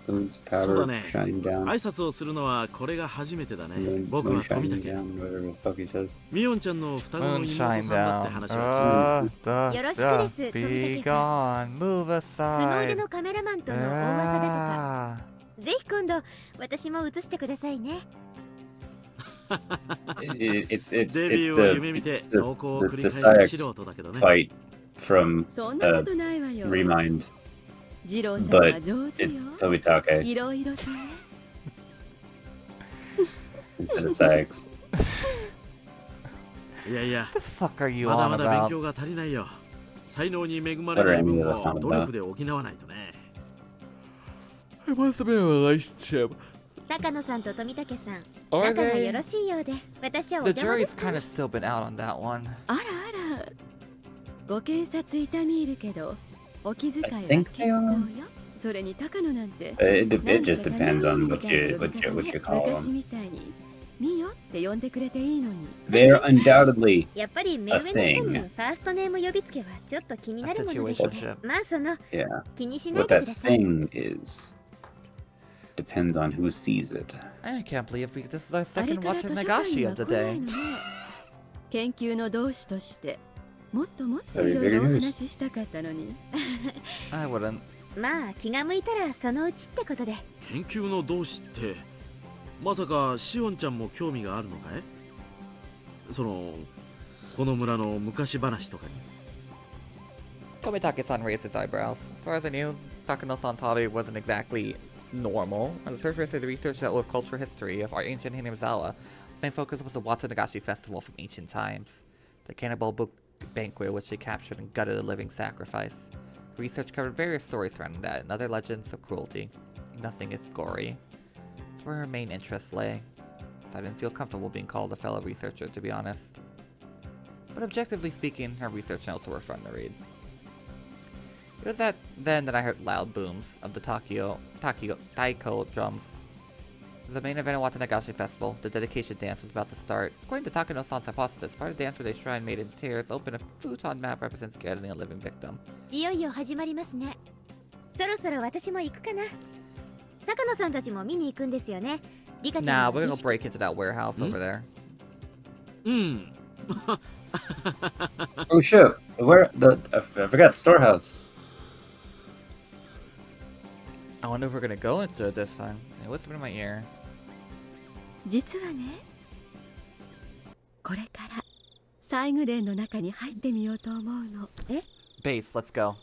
Moon's そうだ power ね。 shining down. 挨拶をするのはこれが初めてだね。 Moon, 僕 moon は富 shining 田家。 down, whatever the fuck he says. ミオンちゃんの双子の Moon 妹 shine さんだって down. 話は聞いた。よろしくです、富 Be 武さん。 gone. Move 凄腕 aside. のカメラマンとの大技だとか。ぜひ今度私も映してくださいね。It's デビューを夢見 the て投稿を繰り the 返す Sayax 素人だけどね。 fight from そんなことないわよ。 Remind, 次郎さんは but 上手よ。 it's Tobitake いろいろとね。 instead of Sayax. いやいや、 The fuck are you まだ on まだ勉 about? 強が足りないよ。才能に恵まれない分を努力で補わないとね。I must have been in a relationship. 高野さんと富武さん、 Are 仲が they? よろしいようで、私はお The 邪魔で jury's す。 kind of still been out on that one. あらあら。ご検察痛み入るけど、お気遣いは I 結 think 構 they are. よ。それに高野なんて。 It なんだ just か depends 他 on 人 what みたいな you 呼び方 what ね you call 昔 them. みたいに。ミヨって呼んでくれていいのに。 They're undoubtedly やっぱり目上の人にファーストネーム呼びつけはちょっと気になるものでして A situationship. まあその yeah. 気にしない What で that ください。 thing is depends on who sees it. I can't believe this is our あれ second から watch 図 of 書館 Nagashi に of は the 来ない day. のね。研究の同志としてもっともっと Very いろいろお good news. 話ししたかったのに。 I wouldn't. まあ気が向いたらそのうちってことで。研究の同志ってまさかシオンちゃんも興味があるのかい？そのこの村の昔話とかに。 Tomitake-san raised his eyebrows. As far as I knew, Takano-san's hobby wasn't exactly normal. On the surface of the research that with cultural history of our ancient Hinamizawa, main focus was the Watanagashi festival from ancient times. The cannibal book banquet which they captured and gutted a living sacrifice. Research covered various stories surrounding that and other legends of cruelty. Nothing is gory. That's where her main interests lay. So I didn't feel comfortable being called a fellow researcher, to be honest. But objectively speaking, her research notes were fun to read. It was then that I heard loud booms of the taiko drums. It was the main event of Watanagashi Festival. The dedication dance was about to start. According to Takano-san's hypothesis, part of the dance where they shrine made in tears open a futon map represents gathering a living victim. いよいよ始まりますね。そろそろ私も行くかな。高野さんたちも見に行くんですよね。リカちゃ Nah, ん we're の gonna break into that warehouse over there. うん。 Oh shit! Where I forgot the storehouse. I wonder if we're gonna go into it this time. Hey, whisper in my ear. 実はね、これから西宮殿の中に入ってみようと思うの。え？ Base, let's go.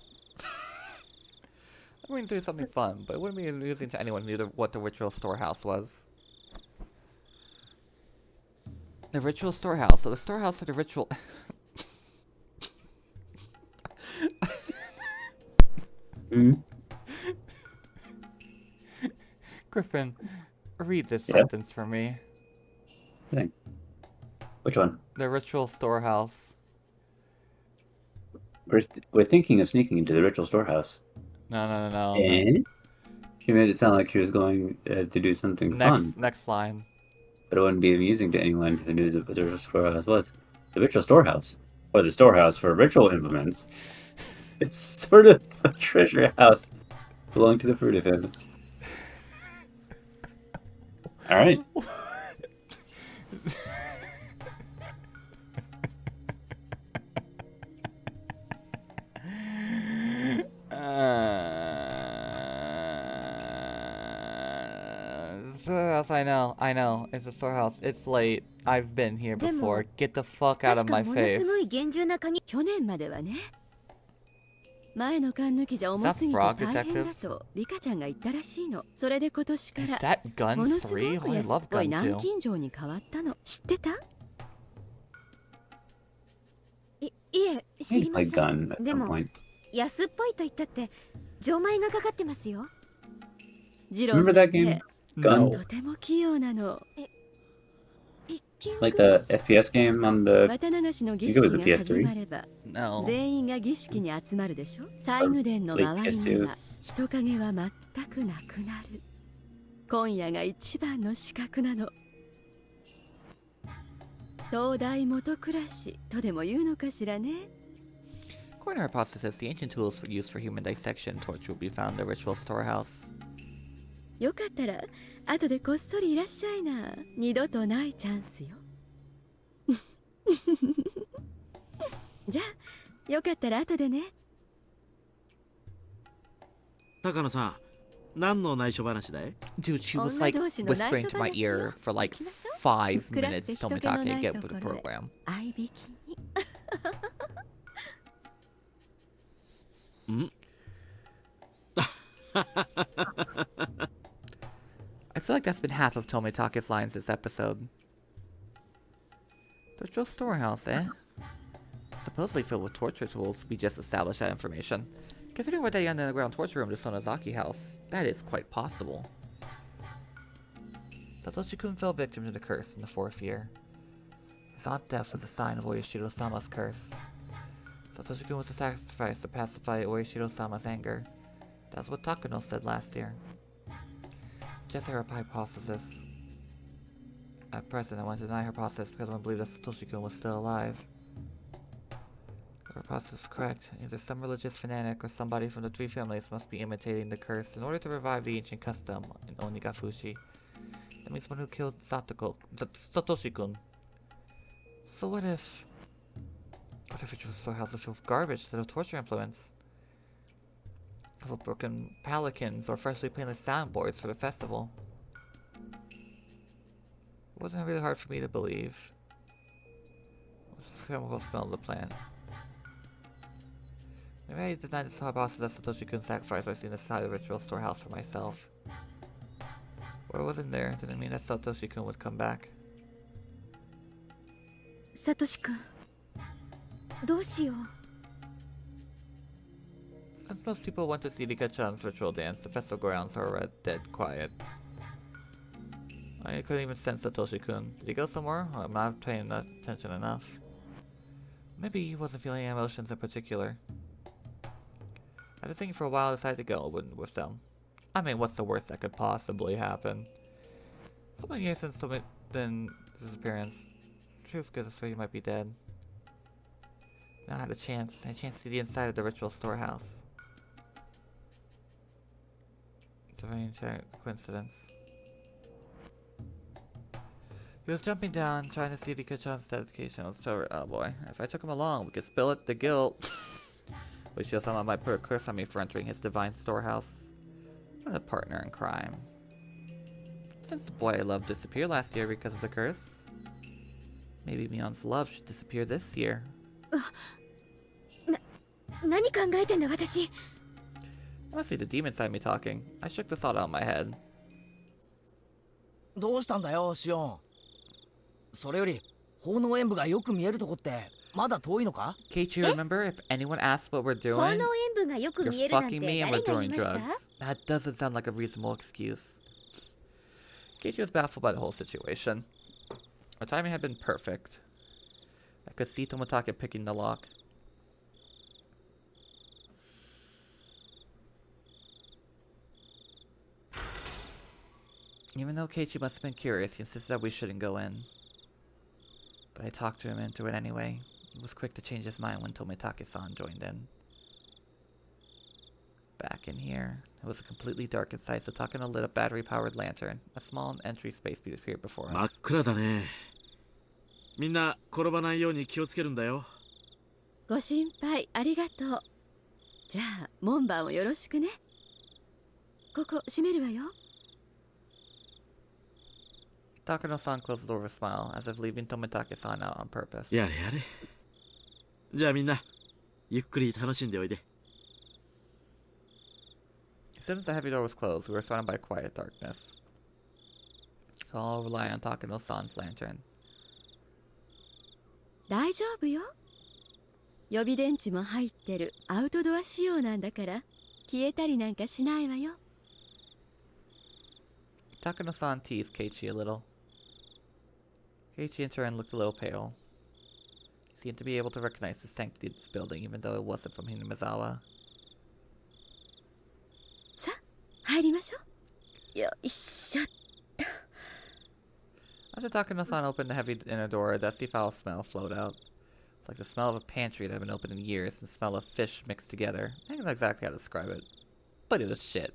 I'm going to do something fun, but it wouldn't be amusing to anyone who knew what the ritual storehouse was. The ritual storehouse. So the storehouse for the ritual. Griffin, read this sentence for me. Thing. Which one? The ritual storehouse. We're thinking of sneaking into the ritual storehouse. No. And she made it sound like she was going to do something fun. Next line. But it wouldn't be amusing to anyone who knew what the ritual storehouse was. The ritual storehouse, or the storehouse for ritual implements. It's sort of a treasure house belonging to the Furude family. All right. Storehouse, I know. It's a storehouse. It's late. I've been here before. Get the fuck out of 確 my かもの face. すごい厳重な鍵。去年まではね。前の缶抜きじゃ重すぎて Is that Frog 大変だ Detective? とリカちゃんが言ったらしいの。それで今年か Is ら that Gun ものすご 3? く Oh, I 安っ love ぽい Gun 南 2. 京錠に変わったの。知ってた？いえ、知 He りま played せん。 gun at で some も point. 安っぽいと言ったって錠前がかかってますよ。次郎さん Remember that って game? Gun? とても器用なの。 Like the FPS game on the... 綿流しの儀 I think it was 式 the が始 PS3? まれば No. 全員が儀式に集まるでしょ。西宮殿の周りには人影は全くなくなる。今夜が一番の資格なの。東大元暮らしとでも言うのかしらね。 According to our hypothesis, the ancient tools used for human dissection and torture will be found in the ritual storehouse. よかったら後でこっそりいらっしゃいな。二度とないチャンスよ。じゃあよかったら後でね。高野さん、何の内緒話だい？ Dude, she was like whispering to my ear for like 5 minutes. Tomitake, get with the program. 合いびきに。ん I feel like that's been half of Tomitake's lines this episode. Virtual Storehouse, eh? Supposedly filled with torture tools. We just established that information. Considering we're the underground torture room to Sonozaki House, that is quite possible. Satoshi-kun fell victim to the curse in the 4th year. His aunt's death was a sign of Oishiro-sama's curse. Satoshi-kun was a sacrifice to pacify Oishiro-sama's anger. That's what Takano said last year. Just her hypothesis. At present, I want to deny her process because I don't believe that Satoshi-kun was still alive. If her process is correct, either some religious fanatic or somebody from the 3 families must be imitating the curse in order to revive the ancient custom in Onigafushi. That means one who killed Satoshi-kun. So what if Ritual Storehouse was filled with garbage instead of torture implements? Full of broken pelicans or freshly painted soundboards for the festival. It wasn't really hard for me to believe. The chemical smell of the plant. Maybe I denied this hypothesis that Satoshi-kun sacrificed by seeing the side of the Ritual Storehouse for myself. What wasn't there didn't mean that Satoshi-kun would come back. サトシ君、どうしよう。 Since most people went to see Rika-chan's ritual dance, the festival grounds are dead quiet. I couldn't even sense Satoshi-kun. Did he go somewhere? I'm not paying attention enough. Maybe he wasn't feeling any emotions in particular. After thinking for a while, I decided to go with them. I mean, what's the worst that could possibly happen? So many years since his disappearance. Truth goes this way, he might be dead. Now I had a chance to see the inside of the Ritual Storehouse. It's a very coincidence. He was jumping down, trying to see Rika-chan's dedication. Oh boy, if I took him along, we could spill it the guilt. Which shows someone might put a curse on me for entering his divine storehouse. What a partner in crime. Since the boy I loved disappeared last year because of the curse, maybe Mion's love should disappear this year. 何考えてんだ私。 It must be the demon side of me talking. I shook the thought out of my head. どうしたんだよ、シオン。それより、奉納演舞がよく見えるとこってまだ遠いのか？ Keiichi, remember, if anyone asks what we're 奉 doing, 納演舞がよく you're 見えるなんて fucking me 誰 and が we're 言い doing ました？ drugs. That doesn't sound like a reasonable excuse. Keiichi was baffled by the whole situation. Our timing had been perfect. I could see Tomitake picking the lock. Even though Keiichi must have been curious, he insisted that we shouldn't go in. But I talked to him into it anyway. He was quick to change his mind when Tomitake-san joined in. Back in here, it was completely dark inside, so Takano lit a battery-powered lantern. A small entry space appeared before 真っ us. 暗だね。みんな転ばないように気をつけるんだよ。ご心配ありがとう。じゃあ門番をよろしくね。ここ閉めるわよ。 Takano-san closed the door with a smile, as if leaving Tomitake-san out on purpose. やれやれ。じゃあみんなゆっくり楽しんでおいで。 As soon as the heavy door was closed, we were surrounded by quiet darkness. So I'll rely on Takano-san's lantern. 大丈夫よ。予備電池も入ってるアウトドア仕様なんだから消えたりなんかしないわよ。 Takano-san teased Keiichi a little. Keiichi in turn looked a little pale. He seemed to be able to recognize the sanctity of this building, even though it wasn't from Hinamizawa. さあ入りましょう。よいしょっと。 After Takano-san opened the heavy inner door, a dusty foul smell flowed out. It's like the smell of a pantry that had been open in years and the smell of fish mixed together. I don't know exactly how to describe it, but it was shit.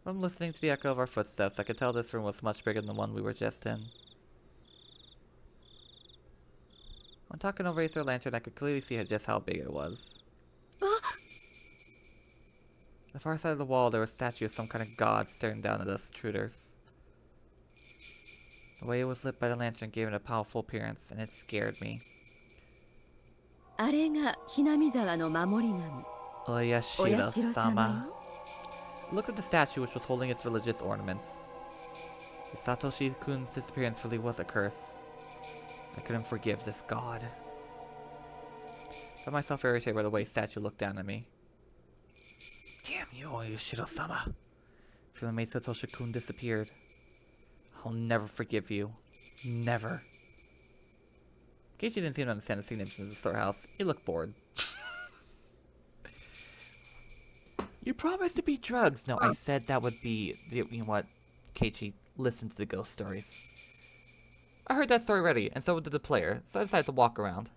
From listening to the echo of our footsteps, I could tell this room was much bigger than the one we were just in. When Takano raised her lantern, I could clearly see just how big it was. the far side of the wall, there was a statue of some kind of god staring down at us intruders. The way it was lit by the lantern gave it a powerful appearance, and it scared me. あれがひなみ沢の守り神 Oyashiro-sama. Look at the statue which was holding its religious ornaments. Satoshi-kun's disappearance really was a curse. I couldn't forgive this god. I found myself irritated by the way the statue looked down at me. Damn you, Oyashiro-sama. If you made Satoshi-kun disappeared, I'll never forgive you. Never. Keiichi didn't seem to understand the significance of the storehouse. He looked bored. You promised to beat drugs. No, I said that would be... You know what? Keiichi, listen to the ghost stories. I heard that story already, and so did the player, so I decided to walk around.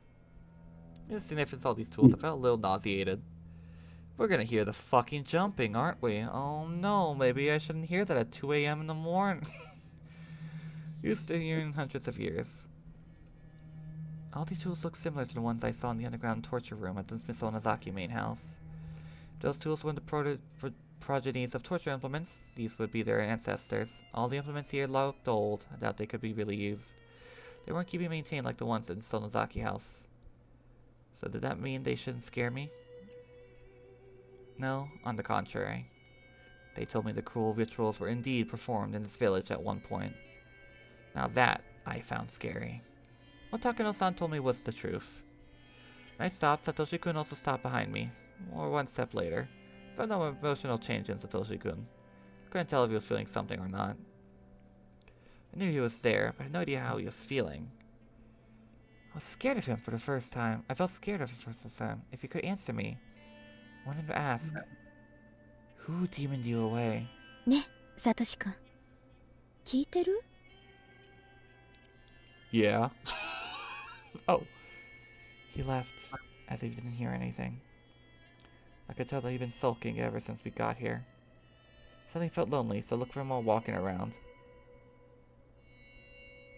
The significance of all these tools, I felt a little nauseated. We're gonna hear the fucking jumping, aren't we? Oh no, maybe I shouldn't hear that at 2 a.m. in the morning. Used to hearing hundreds of years. All these tools look similar to the ones I saw in the underground torture room at the Miss Onozaki main house. If those tools were the progenies of torture implements, these would be their ancestors. All the implements here looked old. I doubt they could be really used. They weren't keeping maintained like the ones in Sonozaki house. So did that mean they shouldn't scare me? No, on the contrary. They told me the cruel rituals were indeed performed in this village at one point. Now that I found scary. What Takano-san told me was the truth. When I stopped, Satoshi-kun also stopped behind me, or one step later. I felt no emotional change in Satoshi-kun. I couldn't tell if he was feeling something or not. I knew he was there, but I had no idea how he was feeling. I was scared of him for the first time. I felt scared of him for the first time. If he could answer me, I wanted to ask, who demoned you away? ね、サトシ君。聞いてる? Yeah. Oh. He left, as if he didn't hear anything. I could tell that he'd been sulking ever since we got here. Suddenly felt lonely, so I looked for him while walking around.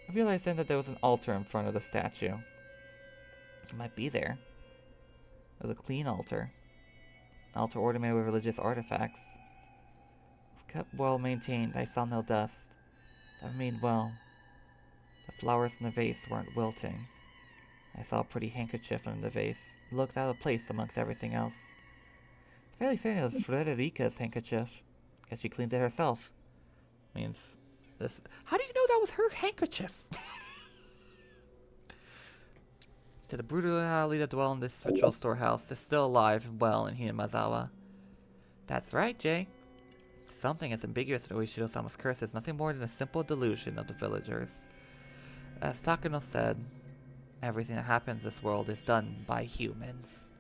I realized then that there was an altar in front of the statue. He might be there. It was a clean altar. An altar ornamented with religious artifacts. It was kept well maintained. I saw no dust. That meant well. The flowers in the vase weren't wilting. I saw a pretty handkerchief under the vase. It looked out of place amongst everything else. Fairly certain it was Frederica's handkerchief. Guess she cleans it herself. Means this. How do you know that was her handkerchief? To the brutality that dwell in this ritual storehouse is still alive and well in Hinamazawa. That's right, Jay. Something as ambiguous as Oishiro-sama's curse is nothing more than a simple delusion of the villagers. As Takano said, everything that happens in this world is done by humans.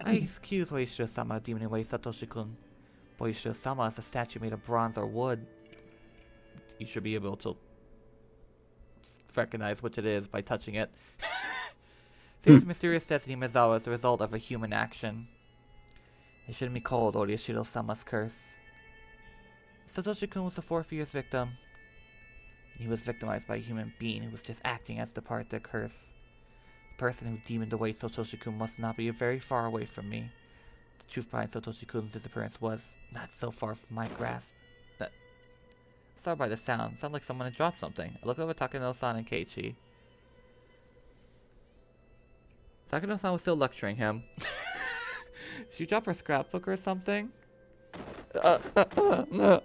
I excuse Oishiro-sama of demoning away Satoshi-kun. Oishiro-sama is a statue made of bronze or wood. You should be able to recognize which it is by touching it. Fate's mysterious destiny Mizawa is the result of a human action. It shouldn't be called Oishiro-sama's curse. Satoshi-kun was a 4 years victim. He was victimized by a human being who was just acting as the part of the curse. The person who demoned away Satoshi-kun must not be very far away from me. The truth behind Satoshi-kun's disappearance was not so far from my grasp. Sorry by the sound. Sounded like someone had dropped something. I looked over Takano-san and Keiichi. Takano-san was still lecturing him. Did she drop her scrapbook or something? Oh,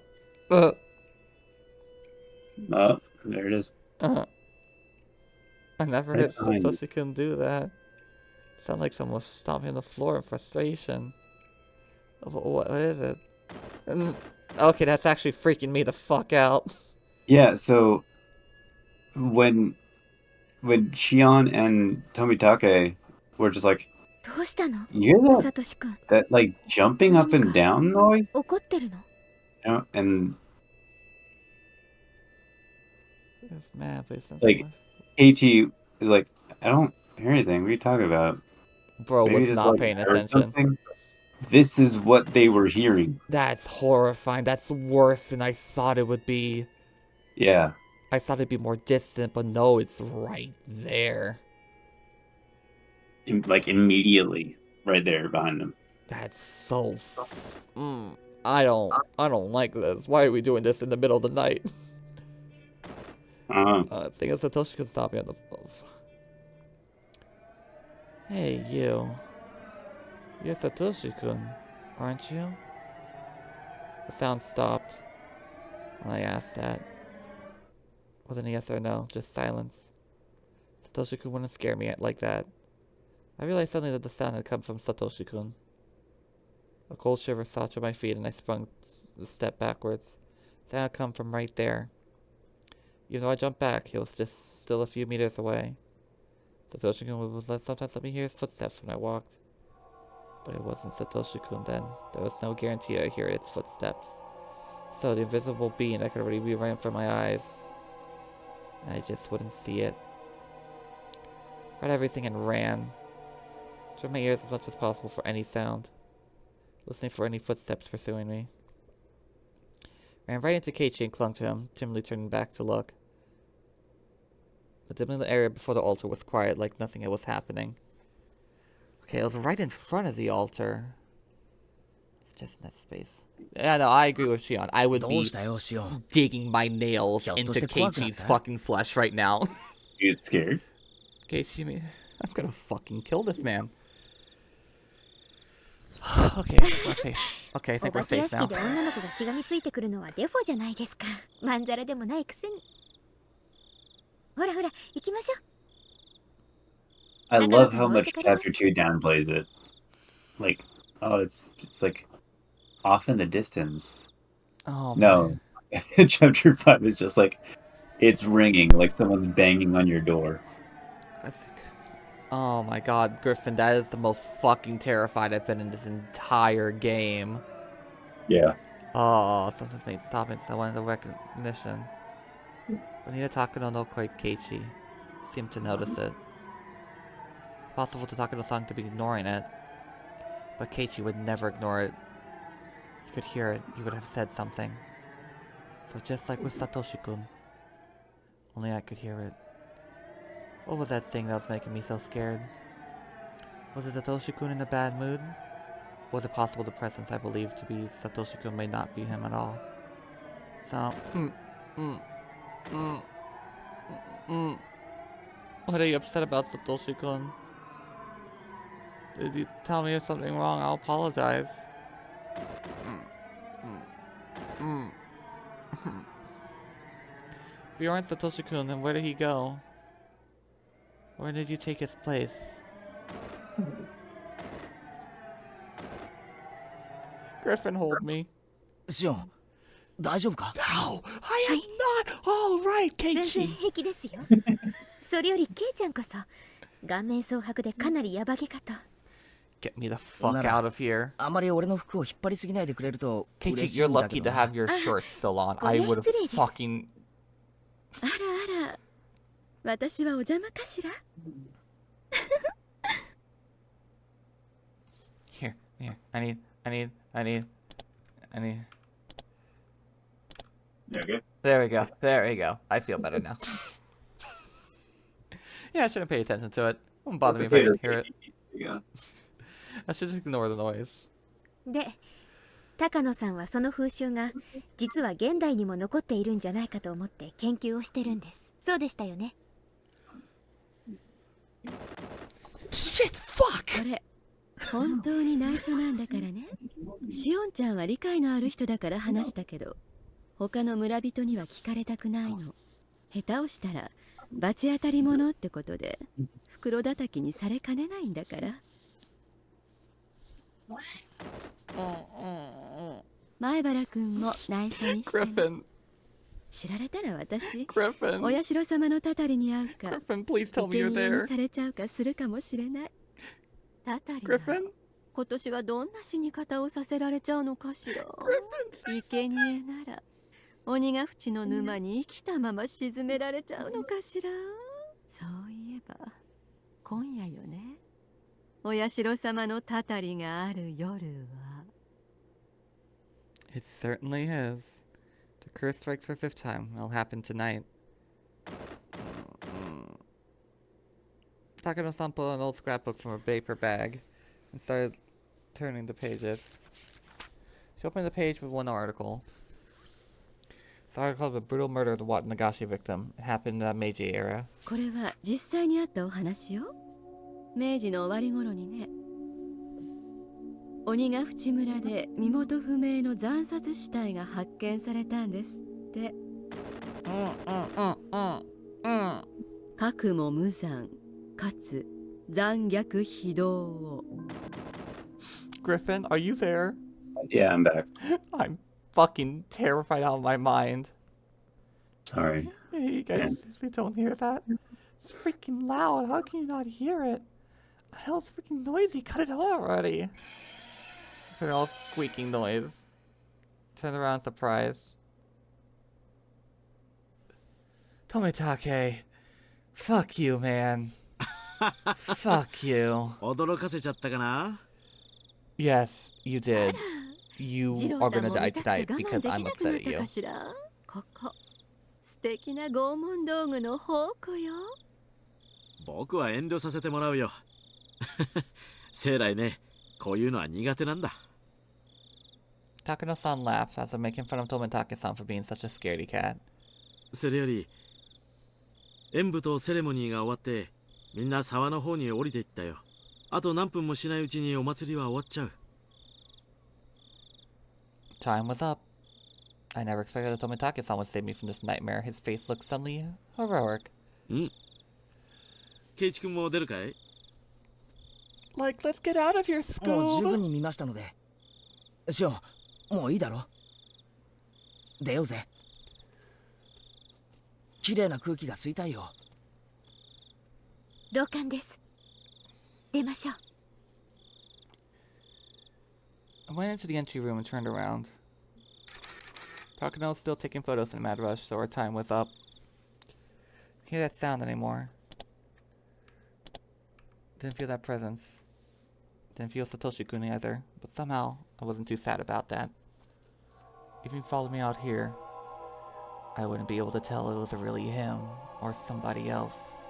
there it is. I never Right heard behind Satoshi couldn't do that. Sounded like someone was stomping on the floor in frustration. What is it? Okay, that's actually freaking me the fuck out. Yeah, so when Shion and Tomitake were just like, どうしたの? you hear that? サトシ君。 That like jumping up and down noise? 怒ってるの? You know, and It's mad based on like someone. Keiichi is like, I don't hear anything. What are you talking about? Bro Maybe was just, not like, paying heard attention. something. This is what they were hearing. That's horrifying. That's worse than I thought it would be. Yeah. I thought it'd be more distant, but no, it's right there. Like immediately right there behind them. That's so. I don't like this. Why are we doing this in the middle of the night? I think Satoshi could stop me on the. Hey, you. You're Satoshi-kun, aren't you? The sound stopped when I asked that. Wasn't a yes or no, just silence. Satoshi-kun wouldn't scare me like that. I realized suddenly that the sound had come from Satoshi-kun. A cold shiver shot through my feet and I sprung a step backwards. The sound had come from right there. Even though I jumped back, he was just still a few meters away. Satoshi-kun would sometimes let me hear his footsteps when I walked. But it wasn't Satoshi-kun then. There was no guarantee I'd hear its footsteps. So the invisible being that could already be right in front of my eyes. I just wouldn't see it. Read everything and ran. Turned my ears as much as possible for any sound. Listening for any footsteps pursuing me. Ran right into Keiichi and clung to him, timidly turning back to look. The dim little area before the altar was quiet, like nothing was happening. Okay, it was right in front of the altar. It's just in that space. Yeah, no, I agree with Shion. I would be digging my nails into Keiichi's fucking flesh right now. You get scared? Keiichi, I'm gonna fucking kill this man. Okay, okay, I think we're safe now. 女の子がしがみついてくるのはデフォじゃないですか。まんざらでもないくせに。ほらほら、行きましょう。 I love how much Chapter 2 downplays it. Like, oh, it's like off in the distance. Oh, no. Chapter 5 is just like, it's ringing, like someone's banging on your door. I think... Oh my god, Griffin, that is the most fucking terrified I've been in this entire game. Yeah. Oh, something's made stop it, so I wanted the recognition. Bonita Takano no Koi Keiichi seemed to notice it. Possible to Takano-san to be ignoring it, but Keiichi would never ignore it. You could hear it, he would have said something. So just like with Satoshi-kun, only I could hear it. What was that thing that was making me so scared? Was it Satoshi-kun in a bad mood? Was it possible the presence I believed to be Satoshi-kun may not be him at all? So, What are you upset about, Satoshi-kun? Did you tell me if something wrong? I'll apologize. If you aren't Satoshi-kun, then where did he go? Where did you take his place? Griffin, hold me. Shion, 大丈夫か? No, I am not all right, 全然 Keiichi. 平気ですよ。それよりケイちゃんこそ顔面蒼白でかなりヤバげかと。 Get me the fuck out of here. あまり俺の服を引っ張りすぎないでくれると嬉 Keiichi, しい you're んだ lucky けど to な。 have your shirt still on. I would have fucking... あらあら、私はお邪魔かしら。 Here, I need. Okay. There we go. I feel better now. Yeah, I shouldn't pay attention to it. It won't bother me if I didn't hear it. Yeah. I should just ignore the noise. で、高野さんはその風習が実は現代にも残っているんじゃないかと思って研究をしてるんです。そうでしたよね。 Shit, fuck! これ本当に内緒なんだからね。シオンちゃんは理解のある人だから話したけど、他の村人には聞かれたくないの。下手をしたら罰当たり者ってことで袋叩きにされかねないんだから。前原くんも内緒にしてね。Griffin. 知られたら私、 Griffin. お社様のたたりに会うか、 Griffin, please tell me 生 you're 贄に there. されちゃうかするかもしれない。たたりな Griffin? 今年はどんな死に方をさせられちゃうのかしら。生贄なら鬼ヶ淵の沼に生きたまま沈められちゃうのかしら。そういえば今夜よね。お社様のたたりがある夜は。 It certainly is. The curse strikes for a fifth time. It'll happen tonight. Takano-san pulled an old scrapbook from her paper bag and started turning the pages. She opened the page with one article. It's an article of a brutal murder of the Nagashi victim. It happened in the Meiji era. これは実際にあったお話よ。明治の終わり頃にね。鬼ヶ淵村で身元不明の惨殺死体が発見されたんですって。覚も無残かつ残虐非道を。Griffin, are you there? Yeah, I'm back. I'm fucking terrified out of my mind. Sorry. Hey, you guys, you don't hear that? It's freaking loud. How can you not hear it? Hell, it's freaking noisy. Cut it out already. It's an all squeaking noise. Turn around, surprised. Tomitake. Fuck you, man. Fuck you. 驚かせちゃったかな? Yes, you did. You are gonna die tonight because I'm upset at you. ここ素敵な拷問道具の宝庫よ。僕は遠慮させてもらうよ。生来ね、こういうのは苦手なんだ。Takano-san laughs as I'm making fun of Tomitake-san for being such a scaredy cat. それより、演舞とセレモニーが終わって、みんな沢の方に降りていったよ。あと何分もしないうちにお祭りは終わっちゃう。Time was up. I never expected that Tomitake-san would save me from this nightmare. His face looked suddenly heroic. ケイチ君も出るかい? Like, let's get out of here, もう十 Scoob! 分に見ましたので。シオン、もういいだろ。出ようぜ。綺麗な空気が吸いたいよ。同感です。出ましょう。I went into the entry room and turned around. Takano was still taking photos in a mad rush, so our time was up. Didn't hear that sound anymore. Didn't feel that presence. Didn't feel Satoshi-kun either, but somehow I wasn't too sad about that. If he followed me out here, I wouldn't be able to tell it was really him or somebody else.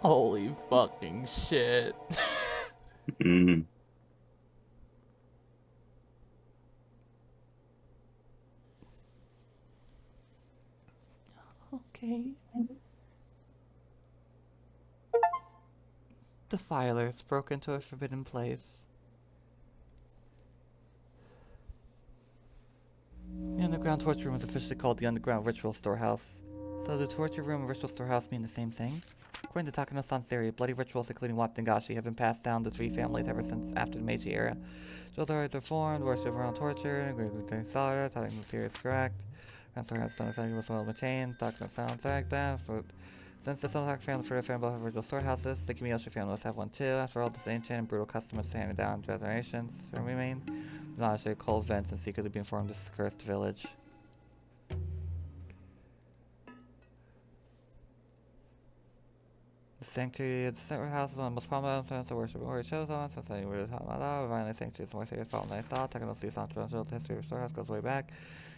Holy fucking shit. Okay. Defilers broke into a forbidden place. The underground torture room is officially called the Underground Ritual Storehouse. So the torture room and ritual storehouse mean the same thing? According to Takano-san's theory, bloody rituals including Nagashi have been passed down to three families ever since after the Meiji era. Rituals are reformed, worship around torture, Defiler, telling the theory is correct. Counselor has done effective with the chain, Takano-san fact that, but since the Sonotaka family for the both have ritual storehouses, the Kimiyoshi family must have one too. After all, this ancient and brutal custom is handed down generations from remain. Not a cold vents and secretly being formed this cursed village. The sanctuary of the Center House is one of the most prominent influence of worship warrior shows on since they were taught my law. Violently, sanctuary is more serious problem than I saw. Takano-see Sancho, the history of the storehouse goes way back.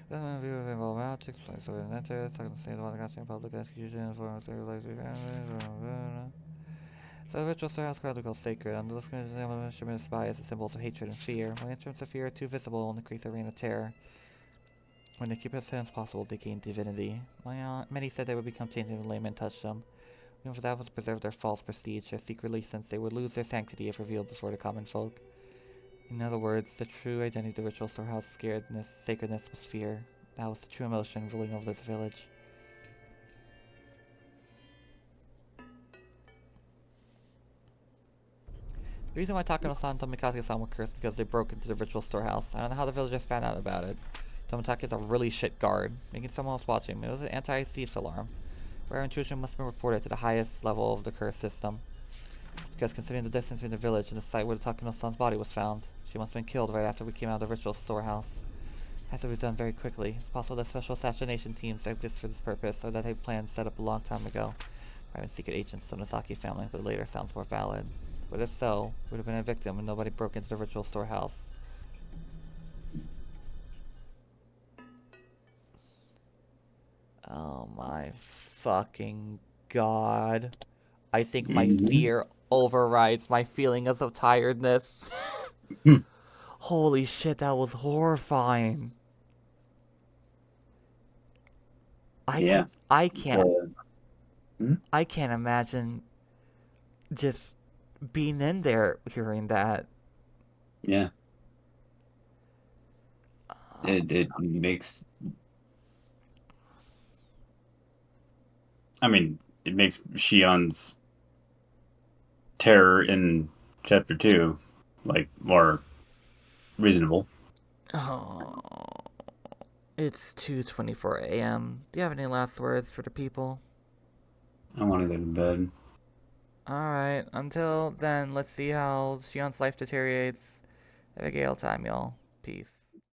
The view of involved objects, place of an interest, Takano-see the Nagashi in public execution, form of their life, so the ritual storehouse currently called sacred. Under this instrument of as the symbols of hatred and fear. When instruments of fear are too visible and increase the reign of terror. When they keep it as hidden as possible, they gain divinity. Many said they would become tainted when laymen touched them. Even for that was to preserve their false prestige, their secretly, since they would lose their sanctity if revealed before the common folk. In other words, the true identity of the ritual storehouse sacredness was fear. That was the true emotion ruling over this village. The reason why Takano-san and Tomitake-san were cursed because they broke into the ritual storehouse. I don't know how the villagers found out about it. Tomitake is a really shit guard, making someone else watching. It was an anti-thief alarm. Rare intrusion must be reported to the highest level of the curse system. Because considering the distance between the village and the site where the Takano-san's body was found, she must have been killed right after we came out of the ritual storehouse. It has to be done very quickly. It's possible that special assassination teams exist for this purpose, or that they planned set up a long time ago. Or even secret agents of the Nozaki family, but later sounds more valid. But if so, we would have been a victim and nobody broke into the ritual storehouse. Oh my fucking god. I think my fear overrides my feeling of tiredness. Holy shit, that was horrifying. I can't imagine just being in there hearing that. Yeah. It makes. I mean, it makes Shion's terror in chapter 2 like more reasonable. Oh, it's 2:24 a.m. Do you have any last words for the people? I want to go to bed. Alright, until then, let's see how Shion's life deteriorates. Have a gale time, y'all. Peace.